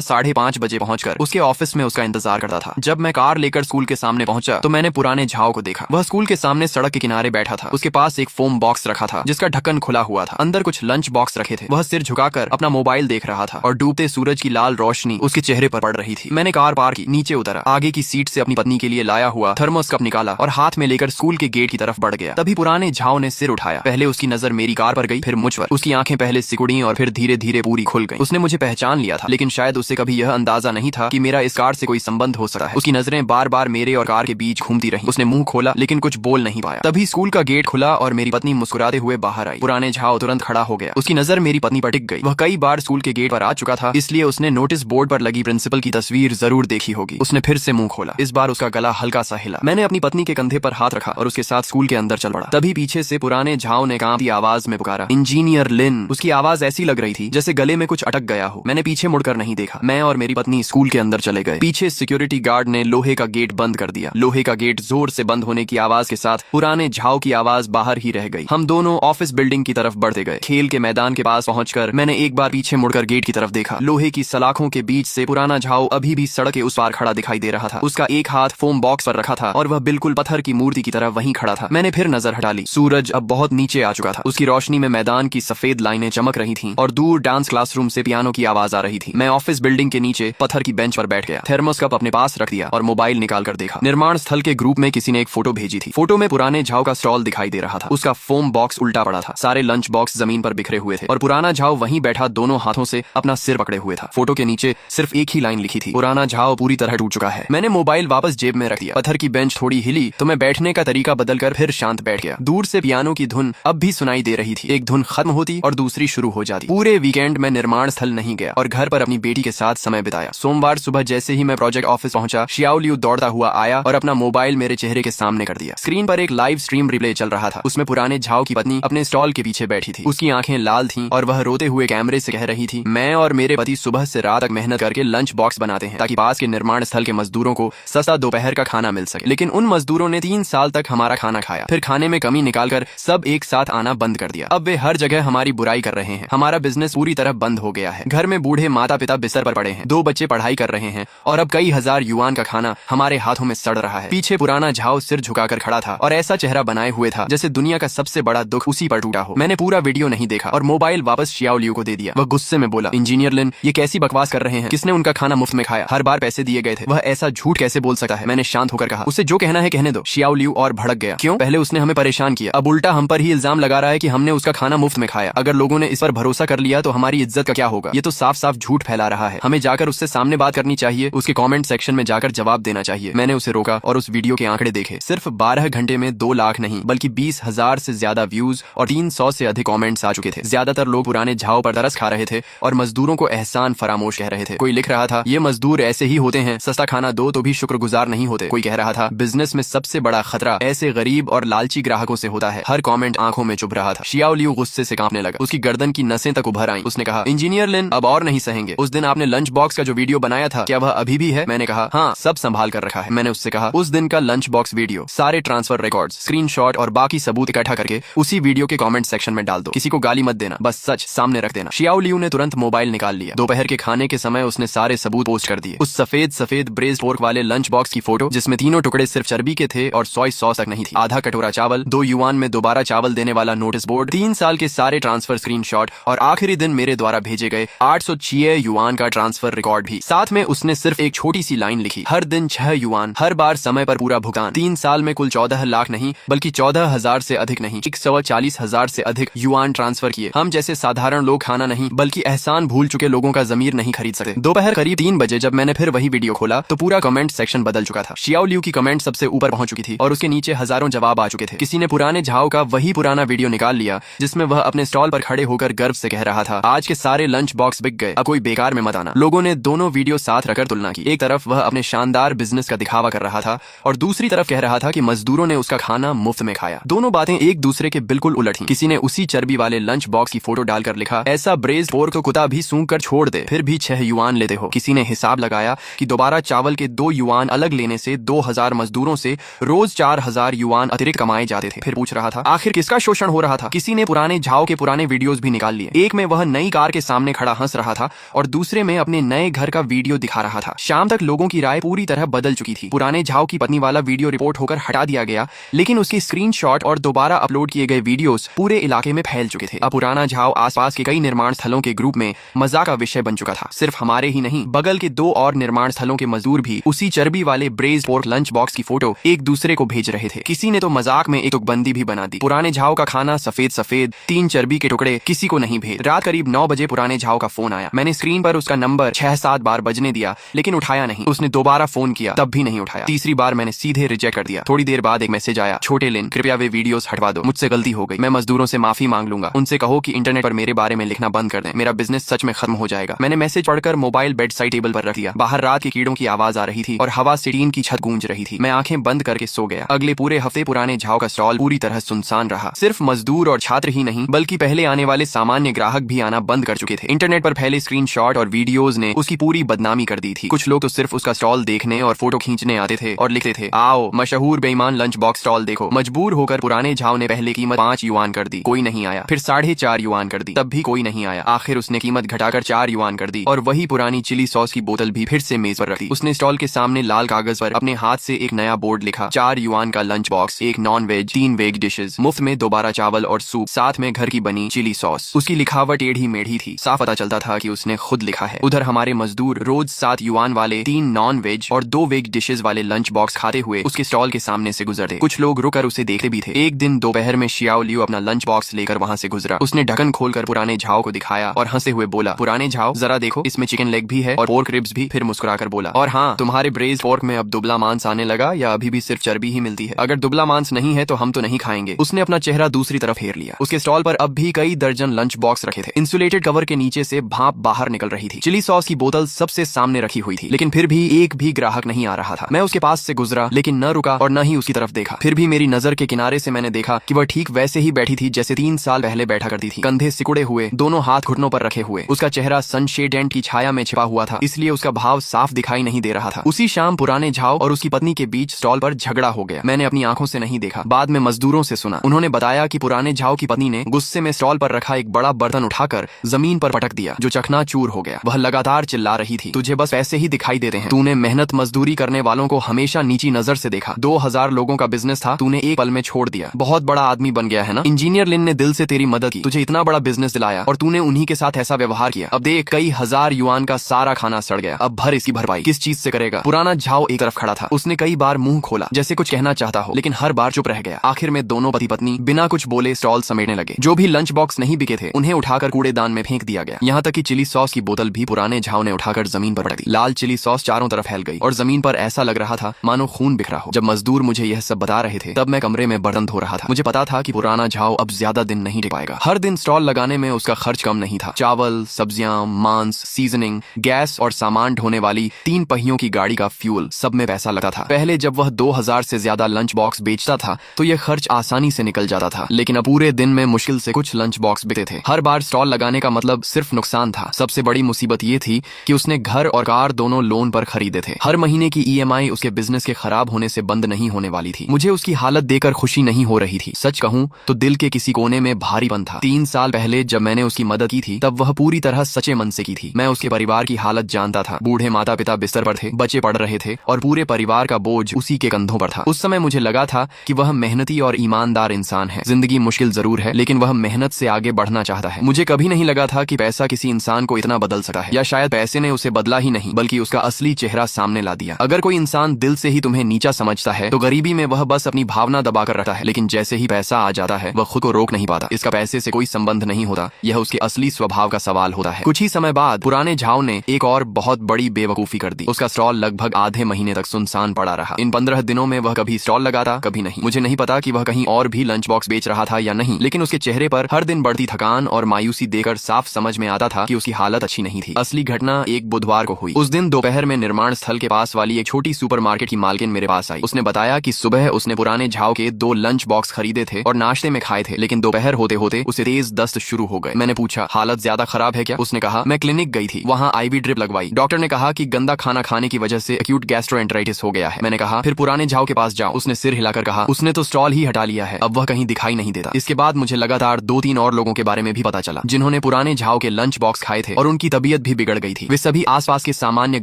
5:30 बजे पहुंचकर उसके ऑफिस में उसका इंतजार करता था। जब मैं कार लेकर स्कूल के सामने पहुंचा तो मैंने पुराने झाओ को देखा। वह स्कूल के सामने सड़क के किनारे बैठा था। उसके पास एक फोम बॉक्स रखा था जिसका ढक्कन खुला हुआ था। अंदर कुछ लंच बॉक्स रखे थे। वह सिर झुकाकर अपना मोबाइल देख रहा था और डूबते सूरज की लाल रोशनी उसके चेहरे पर पड़ रही थी। मैंने कार पार की, नीचे उतरा, आगे की सीट से अपनी पत्नी के लिए लाया हुआ थर्मोस कप निकाला और हाथ में लेकर स्कूल के गेट की तरफ बढ़ गया। तभी पुराने झाओ ने सिर उठाया। पहले उसकी नजर मेरी कार पर गई, फिर मुझ पर। उसकी आंखें पहले सिकुड़ी और फिर धीरे धीरे पूरी खुल गईं। उसने मुझे पहचान लिया था, लेकिन शायद उसे कभी यह अंदाजा नहीं था कि मेरा इस कार से कोई संबंध हो सकता है। उसकी नजरें बार बार मेरे और कार के बीच घूमती रहीं। उसने मुंह खोला लेकिन कुछ बोल नहीं पाया। तभी स्कूल का गेट खुला और मेरी पत्नी मुस्कुराते हुए बाहर आई। पुराने झाओ तुरंत खड़ा हो गया। उसकी नजर मेरी पत्नी पर टिक गई। वह कई बार स्कूल के गेट पर आ चुका था, इसलिए उसने नोटिस बोर्ड पर लगी प्रिंसिपल की तस्वीर जरूर देखी होगी। उसने फिर से मुंह खोला। इस बार उसका गला हल्का सा हिला। मैंने अपनी पत्नी के कंधे पर हाथ रखा और उसके साथ स्कूल के अंदर चल पड़ा। तभी पीछे से पुराने झाओ ने कांपती आवाज में पुकारा, इंजीनियर लिन। उसकी आवाज ऐसी लग रही थी जैसे गले में कुछ अटक गया हो। मैंने पीछे मुड़कर नहीं देखा। मैं और मेरी पत्नी स्कूल के अंदर चले गए। पीछे सिक्योरिटी गार्ड ने लोहे का गेट बंद कर दिया। लोहे का गेट जोर से बंद होने की आवाज के साथ पुराने झाओ की आवाज बाहर ही रह गई। हम दोनों ऑफिस बिल्डिंग की तरफ बढ़ते गए। खेल के मैदान के पास पहुंचकर मैंने एक बार पीछे मुड़कर गेट की तरफ देखा। लोहे की सलाखों के बीच से पुराना झाओ अभी भी सड़क के उस पार खड़ा दिखाई दे रहा था। उसका एक हाथ फोम बॉक्स पर रखा था और वह बिल्कुल पत्थर की मूर्ति की तरह वहीं खड़ा था। मैंने फिर नजर हटा ली। सूरज अब बहुत नीचे आ चुका था। उसकी रोशनी में मैदान की सफेद लाइनें चमक रही थीं और दूर डांस क्लासरूम से पियानो की आवाज आ रही थी। मैं ऑफिस बिल्डिंग के नीचे पत्थर की बेंच पर बैठ गया, थर्मोस कप अपने पास रख दिया और मोबाइल निकाल कर देखा। निर्माण स्थल के ग्रुप में किसी ने एक फोटो भेजी थी। फोटो में पुराने झाओ का स्टॉल दिखाई दे रहा था। उसका फोम बॉक्स उल्टा पड़ा था। सारे लंच बॉक्स जमीन पर बिखरे हुए थे और पुराना झाओ वहीं बैठा दोनों हाथों से अपना सिर पकड़े हुए था। फोटो के नीचे सिर्फ एक ही लाइन लिखी थी, पुराना झाओ पूरी तरह टूट चुका है। मैंने मोबाइल वापस जेब में रख दिया। पत्थर की बेंच थोड़ी हिली तो मैं बैठने का तरीका बदलकर फिर शांत बैठ गया। दूर से पियानो की धुन अब भी सुनाई दे रही थी। एक धुन खत्म होती और दूसरी शुरू हो जाती। पूरे वीकेंड में निर्माण स्थल नहीं गया और घर पर अपनी बेटी के साथ समय बिताया। सोमवार सुबह जैसे ही मैं प्रोजेक्ट ऑफिस पहुंचा, शियाओ लियू दौड़ता हुआ आया और अपना मोबाइल मेरे चेहरे के सामने कर दिया। स्क्रीन पर एक लाइव स्ट्रीम रिप्ले चल रहा था। उसमें पुराने झाओ की पत्नी अपने स्टॉल के पीछे बैठी थी। उसकी आंखें लाल थीं और वह रोते हुए कैमरे से कह रही थी, मैं और मेरे पति सुबह से रात तक मेहनत करके लंच बॉक्स बनाते हैं ताकि पास के निर्माण स्थल के मजदूरों को सस्ता दोपहर का खाना मिल सके। लेकिन उन मजदूरों ने 3 साल तक हमारा खाना खाया, फिर खाने में कमी निकालकर सब एक साथ आना बंद कर दिया। अब वे हर जगह हमारी बुराई कर रहे हैं। हमारा बिजनेस पूरी तरह बंद हो गया है। घर में बूढ़े माता पिता बिस्तर पर पड़े हैं, 2 बच्चे पढ़ाई कर रहे हैं और अब कई हजार युआन का खाना हमारे हाथों में सड़ रहा है। पीछे पुराना झाओ सिर झुकाकर खड़ा था और ऐसा चेहरा बनाए हुए था जैसे दुनिया का सबसे बड़ा दुख उसी पर टूटा हो। मैंने पूरा वीडियो नहीं देखा और मोबाइल वापस शियाओ लियू को दे दिया। वह गुस्से में बोला, इंजीनियर लिन, ये कैसी बकवास कर रहे हैं? किसने उनका खाना मुफ्त में खाया? हर बार पैसे दिए गए थे। वह ऐसा झूठ कैसे बोल सकता है? मैंने शांत होकर कहा, उसे जो कहना है कहने दो। शियाओ लियू और भड़क गया, क्यों? पहले उसने हमें परेशान किया, अब उल्टा हम पर ही इल्जाम लगा रहा है कि हमने उसका खाना मुफ्त में खाया। अगर लोगों ने इस पर भरोसा कर लिया तो हमारी इज्जत का क्या होगा? ये तो साफ साफ झूठ फैला रहा है। हमें जाकर उससे सामने बात करनी चाहिए, उसके कमेंट सेक्शन में जाकर जवाब देना चाहिए। मैंने उसे रोका और उस वीडियो के आंकड़े देखे। सिर्फ 12 घंटे में 2 लाख नहीं बल्कि 20,000 से ज्यादा व्यूज और 300 से अधिक कमेंट्स आ चुके थे। ज्यादातर लोग पुराने झाओ पर तरस खा रहे थे और मजदूरों को एहसान फरामोश कह रहे थे। कोई लिख रहा था, ये मजदूर ऐसे ही होते हैं, सस्ता खाना दो तो भी शुक्रगुजार नहीं होते। कोई कह रहा था, बिजनेस में सबसे बड़ा खतरा ऐसे गरीब और लालची ग्राहकों से होता है। हर कमेंट आंखों में चुभ रहा था। शियाओ लियू गुस्से से कांपने लगा। उसकी गर्दन की नसें तक उभर आईं। उसने कहा, इंजीनियर लिन, अब और नहीं सहेंगे। उस दिन आपने लंच बॉक्स का जो वीडियो बनाया था, क्या वह अभी भी है? मैंने कहा, हाँ, सब संभाल कर रखा है। मैंने उससे कहा, उस दिन का लंच बॉक्स वीडियो, सारे ट्रांसफर रिकॉर्ड्स, स्क्रीनशॉट और बाकी सबूत इकट्ठा करके उसी वीडियो के कमेंट सेक्शन में डाल दो। किसी को गाली मत देना, बस सच सामने रख देना। शियाओ लियू ने तुरंत मोबाइल निकाल लिया। दोपहर के खाने के समय उसने सारे सबूत पोस्ट कर दिए। उस सफेद ब्रेज़्ड पोर्क वाले लंच बॉक्स की फोटो जिसमें तीनों टुकड़े सिर्फ चर्बी के थे और सोया सॉस तक नहीं थी, आधा कटोरा चावल, 2 युआन में दोबारा चावल देने वाला नोटिस बोर्ड, 3 साल के सारे ट्रांसफर स्क्रीनशॉट और आखिरी दिन मेरे द्वारा भेजे गए 806 युआन का ट्रांसफर रिकॉर्ड भी। साथ में उसने सिर्फ एक छोटी सी लाइन लिखी, हर दिन 6 युआन, हर बार समय पर पूरा भुगतान। 3 साल में कुल 14 लाख नहीं बल्कि 14,000 से अधिक नहीं, 140,000 से अधिक युआन ट्रांसफर किए। हम जैसे साधारण लोग खाना नहीं बल्कि एहसान भूल चुके लोगों का जमीर नहीं खरीद सकते। दोपहर करीब 3 बजे जब मैंने फिर वही वीडियो खोला तो पूरा कमेंट सेक्शन बदल चुका था। शियाओ लियू की कमेंट सबसे ऊपर पहुंच चुकी थी और उसके नीचे हजारों जवाब आ चुके थे। किसी ने पुराने झाओ का वही पुराना वीडियो निकाल लिया जिसमें वह अपने स्टॉल पर खड़े होकर गर्व से कह रहा था, आज के सारे लंच बॉक्स बिक गए, अब कोई बेकार में मत आना। लोगों ने दोनों वीडियो साथ रखकर तुलना की। एक तरफ वह अपने शानदार बिजनेस का दिखावा कर रहा था और दूसरी तरफ कह रहा था कि मजदूरों ने उसका खाना मुफ्त में खाया। दोनों बातें एक दूसरे के बिल्कुल उलट थीं। किसी ने उसी चर्बी वाले लंच बॉक्स की फोटो डालकर लिखा, ऐसा ब्रेज़्ड पोर्क तो कुत्ता भी सूंघ कर छोड़ दे, फिर भी 6 युआन लेते हो। किसी ने हिसाब लगाया कि दोबारा चावल के 2 युआन अलग लेने से 2000 मजदूरों से रोज 4000 युआन अतिरिक्त कमाए जाते थे। फिर पूछ रहा था, आखिर किसका शोषण हो रहा था? किसी ने पुराने झाओ के पुराने वीडियोस भी निकाल लिए। एक में वह नई कार के सामने खड़ा हंस रहा था और दूसरे में अपने नए घर का वीडियो दिखा रहा था। शाम तक लोगों की राय पूरी तरह बदल चुकी थी। पुराने झाओ की पत्नी वाला वीडियो रिपोर्ट होकर हटा दिया गया, लेकिन उसके स्क्रीनशॉट और दोबारा अपलोड किए गए वीडियोस पूरे इलाके में फैल चुके थे। अब पुराना झाओ आसपास के कई निर्माण स्थलों के ग्रुप में मजाक का विषय बन चुका था। सिर्फ हमारे ही नहीं, बगल के 2 और निर्माण स्थलों के मजदूर भी उसी चर्बी वाले ब्रेज पोर्क लंच बॉक्स की फोटो एक दूसरे को भेज रहे थे। किसी ने तो मजाक में एक तुकबंदी भी बना दी, पुराने झाओ का खाना सफेद सफेद, 3 चर्बी के टुकड़े, किसी को नहीं भेज। रात करीब 9 बजे पुराने झाओ का फोन आया। मैंने स्क्रीन पर उसका नंबर 6-7 बार बजने दिया, लेकिन उठाया नहीं। उसने दोबारा फोन किया, तब भी नहीं उठाया। तीसरी बार मैंने सीधे रिजेक्ट कर दिया। थोड़ी देर बाद एक मैसेज आया, छोटे लिन, कृपया वे वीडियोस हटवा दो, मुझसे गलती हो गई। मैं मजदूरों से माफी मांग लूंगा। उनसे कहो कि इंटरनेट पर मेरे बारे में लिखना बंद कर दें। मेरा बिजनेस सच में खत्म हो जाएगा। मैंने मैसेज पढ़कर मोबाइल बेड साइड टेबल पर रख दिया। बाहर रात के कीड़ों की आवाज आ रही थी और हवा से टीन की छत गूंज रही थी। मैं आंखें बंद करके सो गया। अगले पूरे हफ्ते पुराने झाओ का स्टॉल पूरी तरह सुनसान रहा। सिर्फ मजदूर और छात्र ही नहीं, बल्कि पहले आने वाले सामान्य ग्राहक भी आना बंद कर चुके थे। इंटरनेट पर फैले स्क्रीनशॉट और वीडियोस ने उसकी पूरी बदनामी कर दी थी। कुछ लोग तो सिर्फ उसका स्टॉल देखने और फोटो खींचने आते थे और लिखते थे, आओ मशहूर बेईमान लंच बॉक्स स्टॉल देखो। मजबूर होकर पुराने झाओ ने पहले कीमत 5 युआन कर दी, कोई नहीं आया। फिर 4.5 युआन कर दी, तब भी कोई नहीं आया। आखिर उसने कीमत घटाकर 4 युआन कर दी और वही पुरानी चिली सॉस की बोतल भी फिर से मेज पर रख दी। उसने स्टॉल के सामने लाल कागज पर अपने हाथ से एक नया बोर्ड लिखा, 4 युआन का lunch box, 1 non veg, 3 veg dishes, मुफ्त में दोबारा चावल और सूप, साथ में घर की बनी चिली सॉस। उसकी लिखावट टेढ़ी मेढ़ी थी, साफ पता चलता था कि उसने खुद लिखा है। उधर हमारे मजदूर रोज 7 युआन वाले 3 नॉन वेज और 2 वेज डिशेज वाले लंच बॉक्स खाते हुए उसके स्टॉल के सामने से गुजरते। कुछ लोग रुकर उसे देखते भी थे। एक दिन दोपहर में शियाओ लियू अपना लंच बॉक्स लेकर वहां से गुजरा। उसने ढक्कन खोलकर पुराने झाओ को दिखाया और हंसे हुए बोला, पुराने झाओ जरा देखो, इसमें चिकन लेग भी है और पोर्क रिब्स भी। फिर मुस्कुराकर बोला, और हाँ, तुम्हारे ब्रेज पोर्क में अब दुबला मांस आने लगा या अभी भी सिर्फ चर्बी ही मिलती है? अगर दुबला मांस नहीं है तो हम तो नहीं खाएंगे। उसने अपना चेहरा दूसरी तरफ फेर लिया। उसके स्टॉल पर अब भी कई दर्जन लंच बॉक्स रखे थे। इंसुलेटेड कवर के नीचे से भाप बाहर निकल रही थी। चिली सॉस की बोतल सबसे सामने रखी हुई थी, लेकिन फिर भी एक भी ग्राहक नहीं आ रहा था। मैं उसके पास से गुजरा, लेकिन न रुका और न ही उसकी तरफ देखा। फिर भी मेरी नजर के किनारे से मैंने देखा कि वह ठीक वैसे ही बैठी थी जैसे 3 साल पहले बैठा करती थी, कंधे सिकुड़े हुए, दोनों हाथ घुटनों पर रखे हुए। उसका चेहरा सनशेड एंड की छाया में छिपा हुआ था, इसलिए उसका भाव साफ दिखाई नहीं दे रहा था। उसी शाम पुराने झाओ और उसकी पत्नी के बीच स्टॉल पर झगड़ा हो गया। मैंने अपनी आंखों से नहीं देखा, बाद में मजदूरों से सुना। उन्होंने बताया कि पुराने झाओ की पत्नी ने गुस्से में स्टॉल पर रखा एक बड़ा बर्तन उठाकर जमीन पर पटक दिया, जो चकनाचूर हो गया। वह लगातार चिल्ला रही थी, तुझे बस पैसे ही दिखाई देते हैं, तूने मेहनत मजदूरी करने वालों को हमेशा नीची नजर से देखा। 2000 लोगों का बिजनेस था, तूने एक पल में छोड़ दिया। बहुत बड़ा आदमी बन गया है ना? इंजीनियर लिन ने दिल से तेरी मदद की, तुझे इतना बड़ा बिजनेस दिलाया और तूने उन्हीं के साथ ऐसा व्यवहार किया। अब देख, कई हजार युआन का सारा खाना सड़ गया। अब भर इसकी भरपाई किस चीज से करेगा? पुराना झाओ एक तरफ खड़ा था। उसने कई बार मुंह खोला जैसे कुछ कहना चाहता हो, लेकिन हर बार चुप रह गया। आखिर में दोनों पति पत्नी बिना कुछ बोले स्टॉल समेटने लगे। जो भी लंच बॉक्स नहीं बिके थे उन्हें उठाकर कूड़ेदान में फेंक दिया गया। यहाँ तक कि चिली सॉस की बोतल भी पुराने झाओ ने उठाकर जमीन पर पटक दी। लाल चिली सॉस चारों तरफ फैल गई और जमीन पर ऐसा लग रहा था मानो खून बिखरा हो। जब मजदूर मुझे यह सब बता रहे थे, तब मैं कमरे में बर्तन धो रहा था। मुझे पता था कि पुराना झाओ अब ज्यादा दिन नहीं टिक पाएगा। हर दिन स्टॉल लगाने में उसका खर्च कम नहीं था। चावल, सब्जियां, मांस, सीजनिंग, गैस और सामान ढोने वाली 3 पहियों की गाड़ी का फ्यूल, सब में पैसा लगता था। पहले जब वह 2000 से ज्यादा लंच बॉक्स बेचता था तो यह खर्च आसानी से निकल जाता था, लेकिन अब पूरे दिन में मुश्किल से कुछ लंच बॉक्स बिकते थे। हर बार स्टॉल लगाने का मतलब सिर्फ नुकसान था। सबसे बड़ी मुसीबत ये थी कि उसने घर और कार दोनों लोन पर खरीदे थे। हर महीने की EMI उसके बिजनेस के खराब होने से बंद नहीं होने वाली थी। मुझे उसकी हालत देखकर खुशी नहीं हो रही थी। सच कहूं तो दिल के किसी कोने में भारीपन था। 3 साल पहले जब मैंने उसकी मदद की थी, तब वह पूरी तरह सच्चे मन से की थी। मैं उसके परिवार की हालत जानता था। बूढ़े माता पिता बिस्तर पर थे, बच्चे पढ़ रहे थे और पूरे परिवार का बोझ उसी के कंधों पर था। उस समय मुझे लगा था कि वह मेहनती और ईमानदार इंसान है। जिंदगी मुश्किल जरूर है, लेकिन वह मेहनत से आगे बढ़ना चाहता है। मुझे कभी नहीं लगा था कि पैसा किसी इंसान को इतना बदल सकता है, या शायद पैसे ने उसे बदला ही नहीं बल्कि उसका असली चेहरा सामने ला दिया। अगर कोई इंसान दिल से ही तुम्हें नीचा समझता है तो गरीबी में वह बस अपनी भावना दबाकर रखता है, लेकिन जैसे ही पैसा आ जाता है वह खुद को रोक नहीं पाता। इसका पैसे से कोई संबंध नहीं होता, यह उसके असली स्वभाव का सवाल होता है। कुछ ही समय बाद पुराने झाओ ने एक और बहुत बड़ी बेवकूफी कर दी। उसका स्टॉल लगभग आधे महीने तक सुनसान पड़ा रहा। इन 15 दिनों में वह कभी स्टॉल लगाता, कभी नहीं। मुझे नहीं पता कि वह कहीं और भी लंच बॉक्स बेच रहा था या नहीं, लेकिन उसके चेहरे पर हर दिन बढ़ती थकान और मायूसी देखकर साफ समझ में आता था कि उसकी हालत अच्छी नहीं थी। असली घटना एक बुधवार को हुई। उस दिन दोपहर में निर्माण स्थल के पास वाली एक छोटी सुपरमार्केट की मालकिन मेरे पास आई। उसने बताया कि सुबह उसने पुराने झाओ के 2 लंच बॉक्स खरीदे थे और नाश्ते में खाए थे, लेकिन दोपहर होते होते उसे तेज दस्त शुरू हो गए। मैंने पूछा, हालत ज्यादा खराब है क्या? उसने कहा, मैं क्लिनिक गई थी, वहाँ IV ड्रिप लगवाई। डॉक्टर ने कहा कि गंदा खाना खाने की वजह से एक्यूट गैस्ट्रोएंटेराइटिस हो गया है। मैंने कहा, फिर पुराने झाओ के पास जाओ। उसने सिर हिलाकर कहा, उसने तो स्टॉल ही हटा लिया है, अब वह कहीं दिखाई नहीं देता। इसके बाद मुझे लगातार 2-3 और लोगों के बारे में भी पता चला जिन्होंने पुराने झाव के लंच बॉक्स खाए थे और उनकी तबीयत भी बिगड़ गई थी। वे सभी आसपास के सामान्य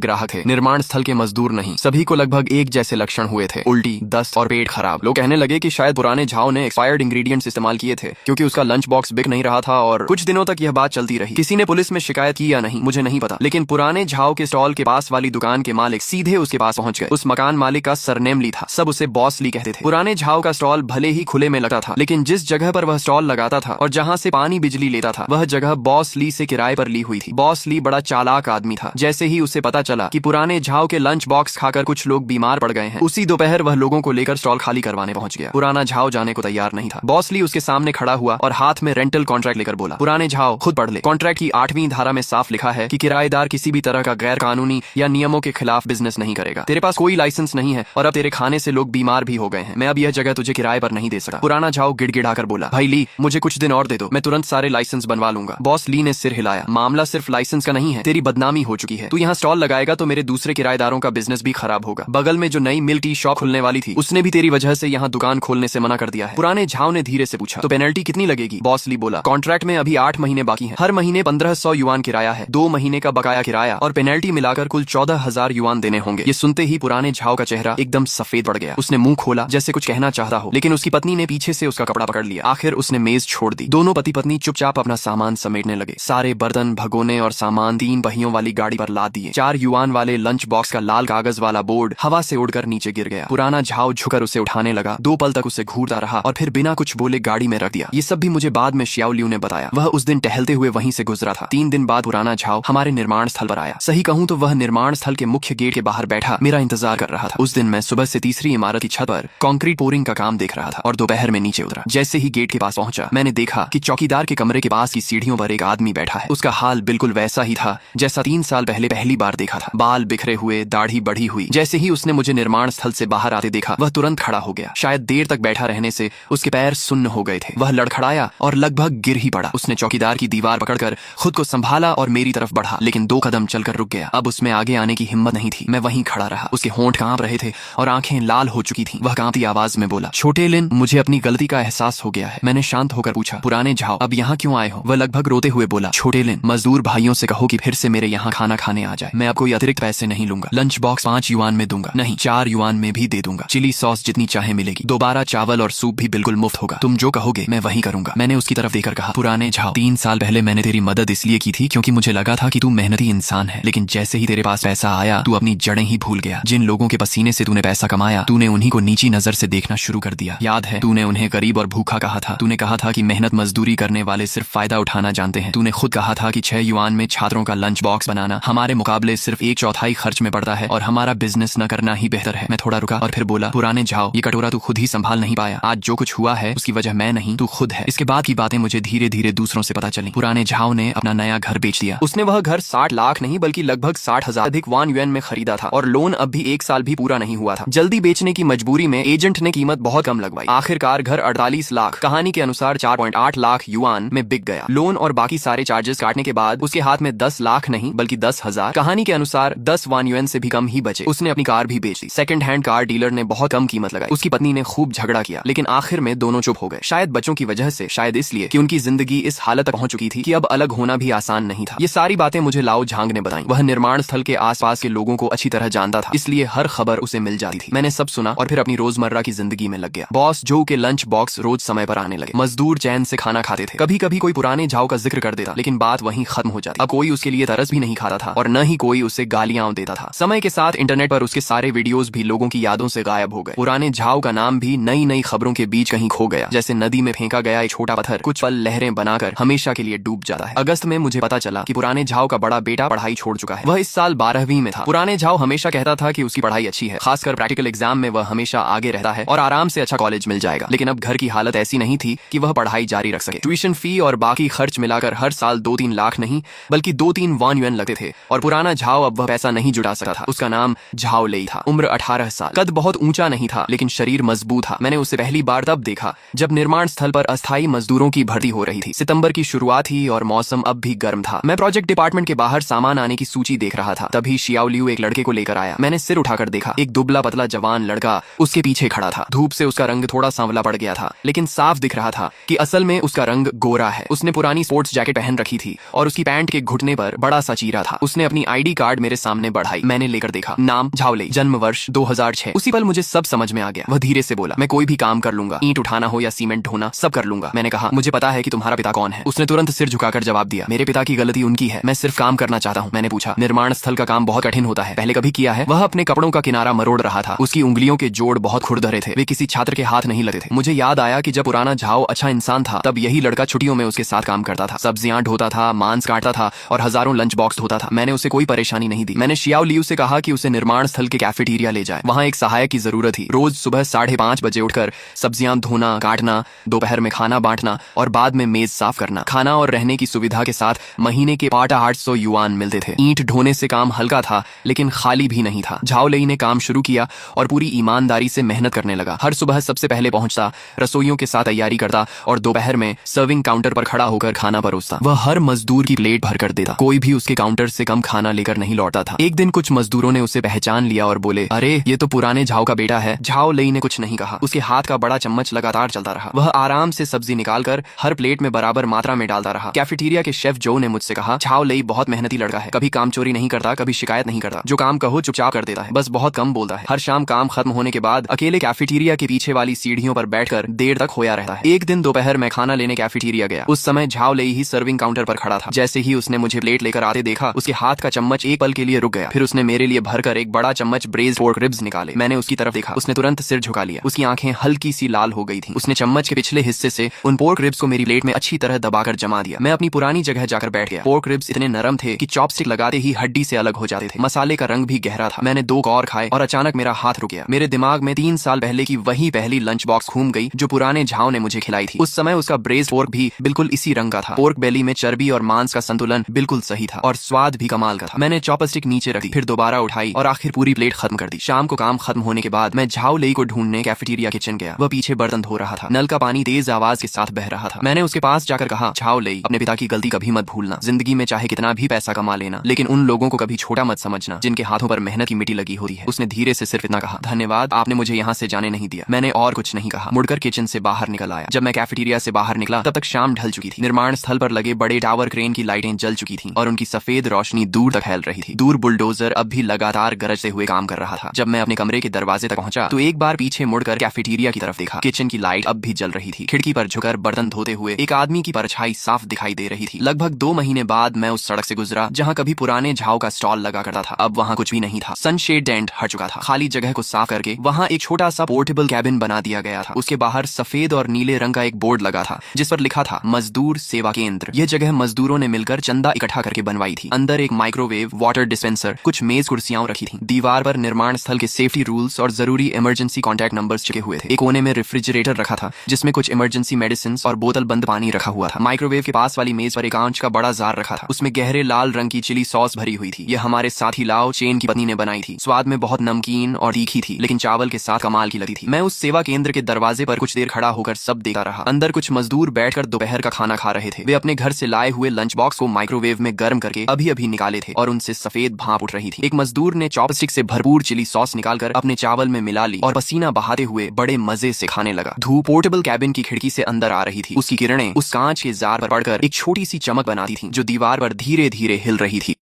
ग्राहक थे, निर्माण स्थल के मजदूर नहीं। सभी को लगभग एक जैसे लक्षण हुए थे, उल्टी, दस्त और पेट खराब। लोग कहने लगे कि शायद पुराने झाव ने एक्सपायर्ड इंग्रेडिएंट्स इस्तेमाल किए थे क्योंकि उसका लंच बॉक्स बिक नहीं रहा था और कुछ दिनों तक यह बात चलती रही। किसी ने पुलिस में शिकायत की या नहीं मुझे नहीं पता, लेकिन पुराने झाव के स्टॉल के पास वाली दुकान के मालिक सीधे उसके पास पहुंच गए। उस मकान मालिक का सरनेम ली था, सब उसे बॉस ली कहते थे। पुराने झाव का स्टॉल भले ही खुले में लगता था, लेकिन जिस जगह पर वह स्टॉल लगाता था और जहां से पानी बिजली लेता था वह जगह बॉस ली से किराए पर ली हुई थी। बॉस ली बड़ा चालाक आदमी था। जैसे ही उसे पता चला कि पुराने झाव के लंच बॉक्स खाकर कुछ लोग बीमार पड़ गए हैं, उसी दोपहर वह लोगों को लेकर स्टॉल खाली करवाने पहुंच गया। पुराना झाव जाने को तैयार नहीं था। बॉस ली उसके सामने खड़ा हुआ और हाथ में रेंटल कॉन्ट्रैक्ट लेकर बोला, पुराने झाव खुद पढ़ ले। कॉन्ट्रैक्ट की 8वीं धारा में साफ लिखा है कि किराएदार किसी भी तरह का गैर कानूनी या नियमों के खिलाफ बिजनेस नहीं करेगा। तेरे पास कोई लाइसेंस नहीं है और अब तेरे खाने से लोग बीमार भी हो गए हैं। मैं अब यह जगह तुझे किराए पर नहीं दे सकता। पुराना झाव गिड़गिड़ाकर बोला, भाई ली, मुझे कुछ दिन और दे दो, मैं तुरंत सारे लाइसेंस बनवा लूंगा। बॉस ली ने सिर हिलाया, मामला सिर्फ लाइसेंस का नहीं है, तेरी बदनामी हो चुकी है। तू यहाँ स्टॉल लगाएगा तो मेरे दूसरे किराएदारों का बिजनेस भी खराब होगा। बगल में जो नई मिल्क टी शॉप खुलने वाली थी उसने भी तेरी वजह से यहाँ दुकान खोलने से मना कर दिया है। पुराने झाव ने धीरे से पूछा, तो पेनल्टी कितनी लगेगी? बॉस ली बोला, कॉन्ट्रैक्ट में अभी 8 महीने बाकी है, हर महीने 1500 युआन किराया है, 2 महीने का बकाया किराया और पेनल्टी मिलाकर कुल 14,000 युआन देने होंगे। ये सुनते ही पुराने झाव का चेहरा एकदम सफेद पड़ गया। उसने मुंह खोला जैसे कुछ कहना चाहता हो, लेकिन उसकी पत्नी ने पीछे से उसका कपड़ा पकड़ लिया। आखिर उसने मेज छोड़ दी। दोनों पति पत्नी चुपचाप अपना सामान समेटने लगे। सारे बर्तन, भगोने और सामान 3 पहियों वाली गाड़ी पर लाद दिए। 4 युआन वाले लंच बॉक्स का लाल कागज वाला बोर्ड हवा से उड़कर नीचे गिर गया। पुराना झाव झुकर उसे उठाने लगा। 2 पल तक उसे घूरता रहा और फिर बिना कुछ बोले गाड़ी में रख दिया। ये सब भी मुझे बाद में शियाओ लियू ने बताया। वह उस दिन टहलते हुए वहीं से गुजरा था। 3 दिन बाद पुराना झाव हमारे निर्माण स्थल पर आया। सही कहूं तो वह निर्माण स्थल के मुख्य गेट के बाहर बैठा मेरा इंतजार कर रहा था। उस दिन मैं सुबह से तीसरी इमारत की छत पर कंक्रीट पोरिंग का काम देख रहा था और दोपहर में नीचे उतरा। जैसे ही गेट के पास पहुंचा मैंने देखा कि चौकीदार के कमरे के पास की सीढ़ियों पर एक आदमी बैठा है। उसका हाल बिल्कुल वैसा ही था जैसा 3 साल पहले पहली बार देखा था। बाल बिखरे हुए, दाढ़ी बढ़ी हुई। जैसे ही उसने मुझे निर्माण स्थल से बाहर आते देखा वह तुरंत खड़ा हो गया। शायद देर तक बैठा रहने से उसके पैर सुन्न हो गए थे। वह लड़खड़ाया और लगभग गिर ही पड़ा। उसने चौकीदार की दीवार पकड़कर खुद को संभाला और मेरी तरफ बढ़ा, लेकिन 2 कदम चलकर रुक गया। अब उसमें आगे आने की हिम्मत नहीं थी। मैं वहीं खड़ा रहा। उसके होंठ कांप रहे थे और आंखें लाल हो चुकी थीं। वह कांपती आवाज में बोला, छोटे लिन, मुझे अपनी गलती का एहसास हो गया है। मैंने शांत होकर पूछा, पुराने झाव, अब यहाँ क्यों आए हो? वह लगभग रोते हुए बोला, छोटे लिन, मजदूर भाइयों से कहो कि फिर से मेरे यहाँ खाना खाने आ जाए। मैं अब कोई अतिरिक्त पैसे नहीं लूंगा। लंच बॉक्स 5 युआन में दूंगा, नहीं 4 युआन में भी दे दूंगा। चिली सॉस जितनी चाहे मिलेगी। दोबारा चावल और सूप भी बिल्कुल मुफ्त होगा। तुम जो कहोगे मैं वही करूंगा। मैंने उसकी तरफ देखकर कहा, पुराने झाव, 3 साल पहले मैंने तेरी मदद इसलिए की थी क्योंकि मुझे लगा था कि तू मेहनती इंसान है, लेकिन जैसे ही तेरे पास पैसा आया तू अपनी जड़ें ही भूल गया। जिन लोगों के पसीने से तूने पैसा कमाया तूने उन्हीं को नीची नजर से देखना शुरू कर दिया। याद है तूने उन्हें गरीब और भूखा कहा था। तूने कहा था कि मेहनत मजदूरी करने वाले सिर्फ फायदा उठाना जानते हैं। तूने खुद कहा था कि 6 युआन में छात्रों का लंच बॉक्स बनाना हमारे मुकाबले सिर्फ 1/4 खर्च में पड़ता है और हमारा बिजनेस न करना ही बेहतर है। मैं थोड़ा रुका और फिर बोला, पुराने झाव, ये कटोरा तू खुद ही संभाल नहीं पाया। आज जो कुछ हुआ है उसकी वजह मैं नहीं, तू खुद है। इसके बाद की बातें मुझे धीरे धीरे दूसरों से पता चली। पुराने झाव ने अपना नया घर बेच दिया। उसने वह घर 60 लाख नहीं बल्कि लगभग 60,000 अधिक वान युएन में खरीदा था और लोन अब भी 1 साल भी पूरा नहीं हुआ था। जल्दी बेचने की मजबूरी में एजेंट ने कीमत बहुत कम लगवाई। आखिरकार घर 48 लाख, कहानी के अनुसार 4.8 लाख युआन में बिक गया। लोन और बाकी सारे चार्जेस काटने के बाद उसके हाथ में 10 लाख नहीं बल्कि 10,000, कहानी के अनुसार 10 वान युएन से भी कम ही बचे। उसने अपनी कार भी बेच दी। सेकंड हैंड कार डीलर ने बहुत कम कीमत लगाई। उसकी पत्नी ने खूब झगड़ा किया, लेकिन आखिर में दोनों चुप हो गए। शायद बच्चों की वजह से, शायद इसलिए कि उनकी जिंदगी इस हालत तक पहुंच चुकी थी कि अब अलग होना भी आसान नहीं था। ये सारी बातें मुझे लाओ झांग ने बताई। वह निर्माण स्थल के आसपास के लोगों को अच्छी तरह जानता था, इसलिए हर खबर उसे मिल जाती थी। मैंने सब सुना और फिर अपनी रोजमर्रा की जिंदगी में लग गया। बॉस जो के लंच बॉक्स रोज समय पर आने लगे। मजदूर चैन से खाना खाते थे। कभी कभी कोई पुराने झाव का जिक्र कर देता, लेकिन बात वहीं खत्म हो जाती। अब कोई उसके लिए तरस भी नहीं खाता था और न ही कोई उसे गालियां देता था। समय के साथ इंटरनेट पर उसके सारे वीडियोस भी लोगों की यादों से गायब हो गए। पुराने झाव का नाम भी नई नई खबरों के बीच कहीं खो गया, जैसे नदी में फेंका गया एक छोटा पत्थर कुछ पल लहरें बनाकर हमेशा के लिए डूब जाता है। अगस्त में मुझे पता चला कि पुराने झाव का बड़ा बेटा पढ़ाई छोड़ चुका है। वह इस साल 12वीं में था। पुराने झाव हमेशा कहता था कि उसकी पढ़ाई अच्छी है, खासकर प्रैक्टिकल एग्जाम में वह हमेशा आगे रहता है और आराम से अच्छा कॉलेज मिल जाएगा। लेकिन अब घर की हालत ऐसी नहीं थी कि वह पढ़ाई जारी रख सके। ट्यूशन फी और बाकी खर्च मिलाकर हर साल 2-3 लाख नहीं बल्कि 2-3 वान युएन लगते थे और पुराना झाव अब वह पैसा नहीं जुटा सकता था। उसका नाम झाव लेई था। उम्र 18 साल। कद बहुत ऊंचा नहीं था लेकिन शरीर मजबूत था। मैंने उसे पहली बार तब देखा जब निर्माण स्थल पर अस्थायी मजदूरों की भर्ती हो रही थी। सितंबर की शुरुआत थी और मौसम अब भी गर्म था। मैं प्रोजेक्ट डिपार्टमेंट के बाहर सामान आने की सूची देख रहा था। तभी शियाओ लियू एक लड़के को लेकर आया। मैंने सिर उठाकर देखा। एक दुबला पतला जवान लड़का उसके पीछे खड़ा था। धूप से उसका रंग थोड़ा सांवला पड़ गया था, लेकिन साफ दिख रहा था कि असल असल में उसका रंग गोरा है। उसने पुरानी स्पोर्ट्स जैकेट पहन रखी थी और उसकी पैंट के घुटने पर बड़ा सा चीरा था। उसने अपनी आईडी कार्ड मेरे सामने बढ़ाई। मैंने लेकर देखा, नाम झावले, जन्म वर्ष 2006। उसी पल मुझे सब समझ में आ गया। वह धीरे से बोला, मैं कोई भी काम कर लूंगा, ईंट उठाना हो या सीमेंट ढोना, सब कर लूंगा। मैंने कहा, मुझे पता है कि तुम्हारा पिता कौन है। उसने तुरंत सिर झुकाकर जवाब दिया, मेरे पिता की गलती उनकी है, मैं सिर्फ काम करना चाहता हूँ। मैंने पूछा, निर्माण स्थल का काम बहुत कठिन होता है, पहले कभी किया है? वह अपने कपड़ों का किनारा मरोड़ रहा था। उसकी उंगलियों के जोड़ बहुत खुरदरे थे, वे किसी छात्र के हाथ नहीं लगते थे। मुझे याद आया कि जब पुराना झाओ अच्छा इंसान था, तब यही लड़का छुट्टियों में उसके साथ काम करता था, सब्जियां ढोता था, मांस काटता था और हजारों लंच बॉक्स धोता था। मैंने उसे कोई परेशानी नहीं दी। मैंने शियाओ लियू से कहा कि उसे निर्माण स्थल के कैफेटेरिया ले जाए, वहां एक सहायक की जरूरत थी। रोज सुबह 5:30 बजे उठकर सब्जियां धोना, काटना, दोपहर में खाना बांटना और बाद में मेज साफ करना। खाना और रहने की सुविधा के साथ महीने के 800 युआन मिलते थे। ईंट ढोने से काम हल्का था, लेकिन खाली भी नहीं था। झाओ लेई ने काम शुरू किया और पूरी ईमानदारी से मेहनत करने लगा। हर सुबह सबसे पहले पहुंचता, रसोइयों के साथ तैयारी करता और दोपहर में सर्विंग काउंटर पर खड़ा होकर खाना परोसता। वह हर मजदूर की प्लेट भर कर देता, कोई भी उसके काउंटर से कम खाना लेकर नहीं लौटता था। एक दिन कुछ मजदूरों ने उसे पहचान लिया और बोले, अरे ये तो पुराने झाओ का बेटा है। झाओ लेई ने कुछ नहीं कहा। उसके हाथ का बड़ा चम्मच लगातार चलता रहा। वह आराम से सब्जी निकालकर हर प्लेट में बराबर मात्रा में डालता रहा। कैफेटेरिया के शेफ जो ने मुझसे कहा, झाओ लेई बहुत मेहनती लड़का है, कभी काम चोरी नहीं करता, कभी शिकायत नहीं करता, जो काम कहो चुपचाप कर देता है, बस बहुत कम बोलता है। हर शाम काम खत्म होने के बाद अकेले कैफेटेरिया के पीछे वाली सीढ़ियों पर बैठकर देर तक होया रहता है। एक दिन दोपहर में खाना लेने कैफेटेरिया गया। उस समय झाओ लेई ही सर्विंग काउंटर पर खड़ा था। जैसे ही उसने मुझे प्लेट लेकर आते देखा, उसके हाथ का चम्मच एक पल के लिए रुक गया। फिर उसने मेरे लिए भरकर एक बड़ा चम्मच ब्रेज्ड पोर्क रिब्स निकाले। मैंने उसकी तरफ देखा, उसने तुरंत सिर झुका लिया। उसकी आंखें हल्की सी लाल हो गई थी। उसने चम्मच के पिछले हिस्से से उन पोर्क रिब्स को मेरी प्लेट में अच्छी तरह दबाकर जमा दिया। मैं अपनी पुरानी जगह जाकर बैठ गया। पोर्क रिब्स इतने नरम थे कि चॉपस्टिक लगाते ही हड्डी से अलग हो जाते थे। मसाले का रंग भी गहरा था। मैंने 2 और खाए और अचानक मेरा हाथ रुक गया। मेरे दिमाग में 3 साल पहले की वही पहली लंच बॉक्स घूम गई जो पुराने झाओ ने मुझे खिलाई थी। उस समय उसका ब्रेज्ड पोर्क भी बिल्कुल इसी रंग का था। पोर्क बेली में चर्बी और मांस का संतुलन बिल्कुल सही था और स्वाद भी कमाल का था। मैंने चॉपस्टिक नीचे रख दी, फिर दोबारा उठाई और आखिर पूरी प्लेट खत्म कर दी। शाम को काम खत्म होने के बाद मैं झाओ लेई को ढूंढने कैफेटेरिया किचन गया। वह पीछे बर्तन धो रहा था। नल का पानी तेज आवाज के साथ बह रहा था। मैंने उसके पास जाकर कहा, झाओ लेई, अपने पिता की गलती कभी मत भूलना। जिंदगी में चाहे कितना भी पैसा कमा लेना, लेकिन उन लोगों को कभी छोटा मत समझना जिनके हाथों पर मेहनत की मिट्टी लगी होती है। उसने धीरे से सिर्फ इतना कहा, धन्यवाद, आपने मुझे यहाँ से जाने नहीं दिया। मैंने और कुछ नहीं कहा, मुड़कर किचन से बाहर निकल आया। जब मैं कैफेटेरिया से बाहर निकला तब तक शाम ढल चुकी थी। निर्माण स्थल पर लगे बड़े टावर क्रेन की लाइटें जल चुकी थीं और उनकी सफेद रोशनी दूर तक फैल रही थी। दूर बुलडोजर अब भी लगातार गरजते हुए काम कर रहा था। जब मैं अपने कमरे के दरवाजे तक पहुंचा तो एक बार पीछे मुड़कर कैफेटेरिया की तरफ देखा। किचन की लाइट अब भी जल रही थी। खिड़की पर झुकर बर्तन धोते हुए एक आदमी की परछाई साफ दिखाई दे रही थी। लगभग 2 महीने बाद मैं उस सड़क से गुजरा जहाँ कभी पुराने झाओ का स्टॉल लगा करता था। अब वहाँ कुछ भी नहीं था। सनशेड टेंट हट चुका था। खाली जगह को साफ करके वहाँ एक छोटा सा पोर्टेबल कैबिन बना दिया गया था। उसके बाहर सफेद और नीले रंग का एक बोर्ड लगा था जिस पर लिखा था, मजदूर सेवा केंद्र। यह जगह मजदूरों ने मिलकर चंदा इकट्ठा करके बनवाई थी। अंदर एक माइक्रोवेव, वाटर डिस्पेंसर, कुछ मेज कुर्सियां रखी थी। दीवार पर निर्माण स्थल के सेफ्टी रूल्स और जरूरी इमरजेंसी कॉन्टैक्ट नंबर्स चिपके हुए थे। एक कोने में रेफ्रिजरेटर रखा था जिसमें कुछ इमरजेंसी मेडिसिन और बोतल बंद पानी रखा हुआ था। माइक्रोवेव के पास वाली मेज पर एक कांच का बड़ा जार रखा था। उसमें गहरे लाल रंग की चिली सॉस भरी हुई थी। यह हमारे साथी लाओ चेन की पत्नी ने बनाई थी। स्वाद में बहुत नमकीन और तीखी थी, लेकिन चावल के साथ कमाल की लगी थी। मैं उस सेवा केंद्र के दरवाजे पर कुछ देर खड़ा होकर सब देखता रहा। अंदर कुछ मजदूर बैठकर दोपहर का खाना खा रहे थे। वे अपने घर से लाए हुए लंच बॉक्स को माइक्रोवेव में गर्म करके अभी अभी निकाले थे और उनसे सफेद भाप उठ रही थी। एक मजदूर ने चॉपस्टिक से भरपूर चिली सॉस निकालकर अपने चावल में मिला ली और पसीना बहाते हुए बड़े मजे से खाने लगा। धूप पोर्टेबल कैबिन की खिड़की से अंदर आ रही थी। उसकी किरणें उस कांच के जार पर पड़कर एक छोटी सी चमक बनाती थीं जो दीवार पर धीरे धीरे हिल रही थी।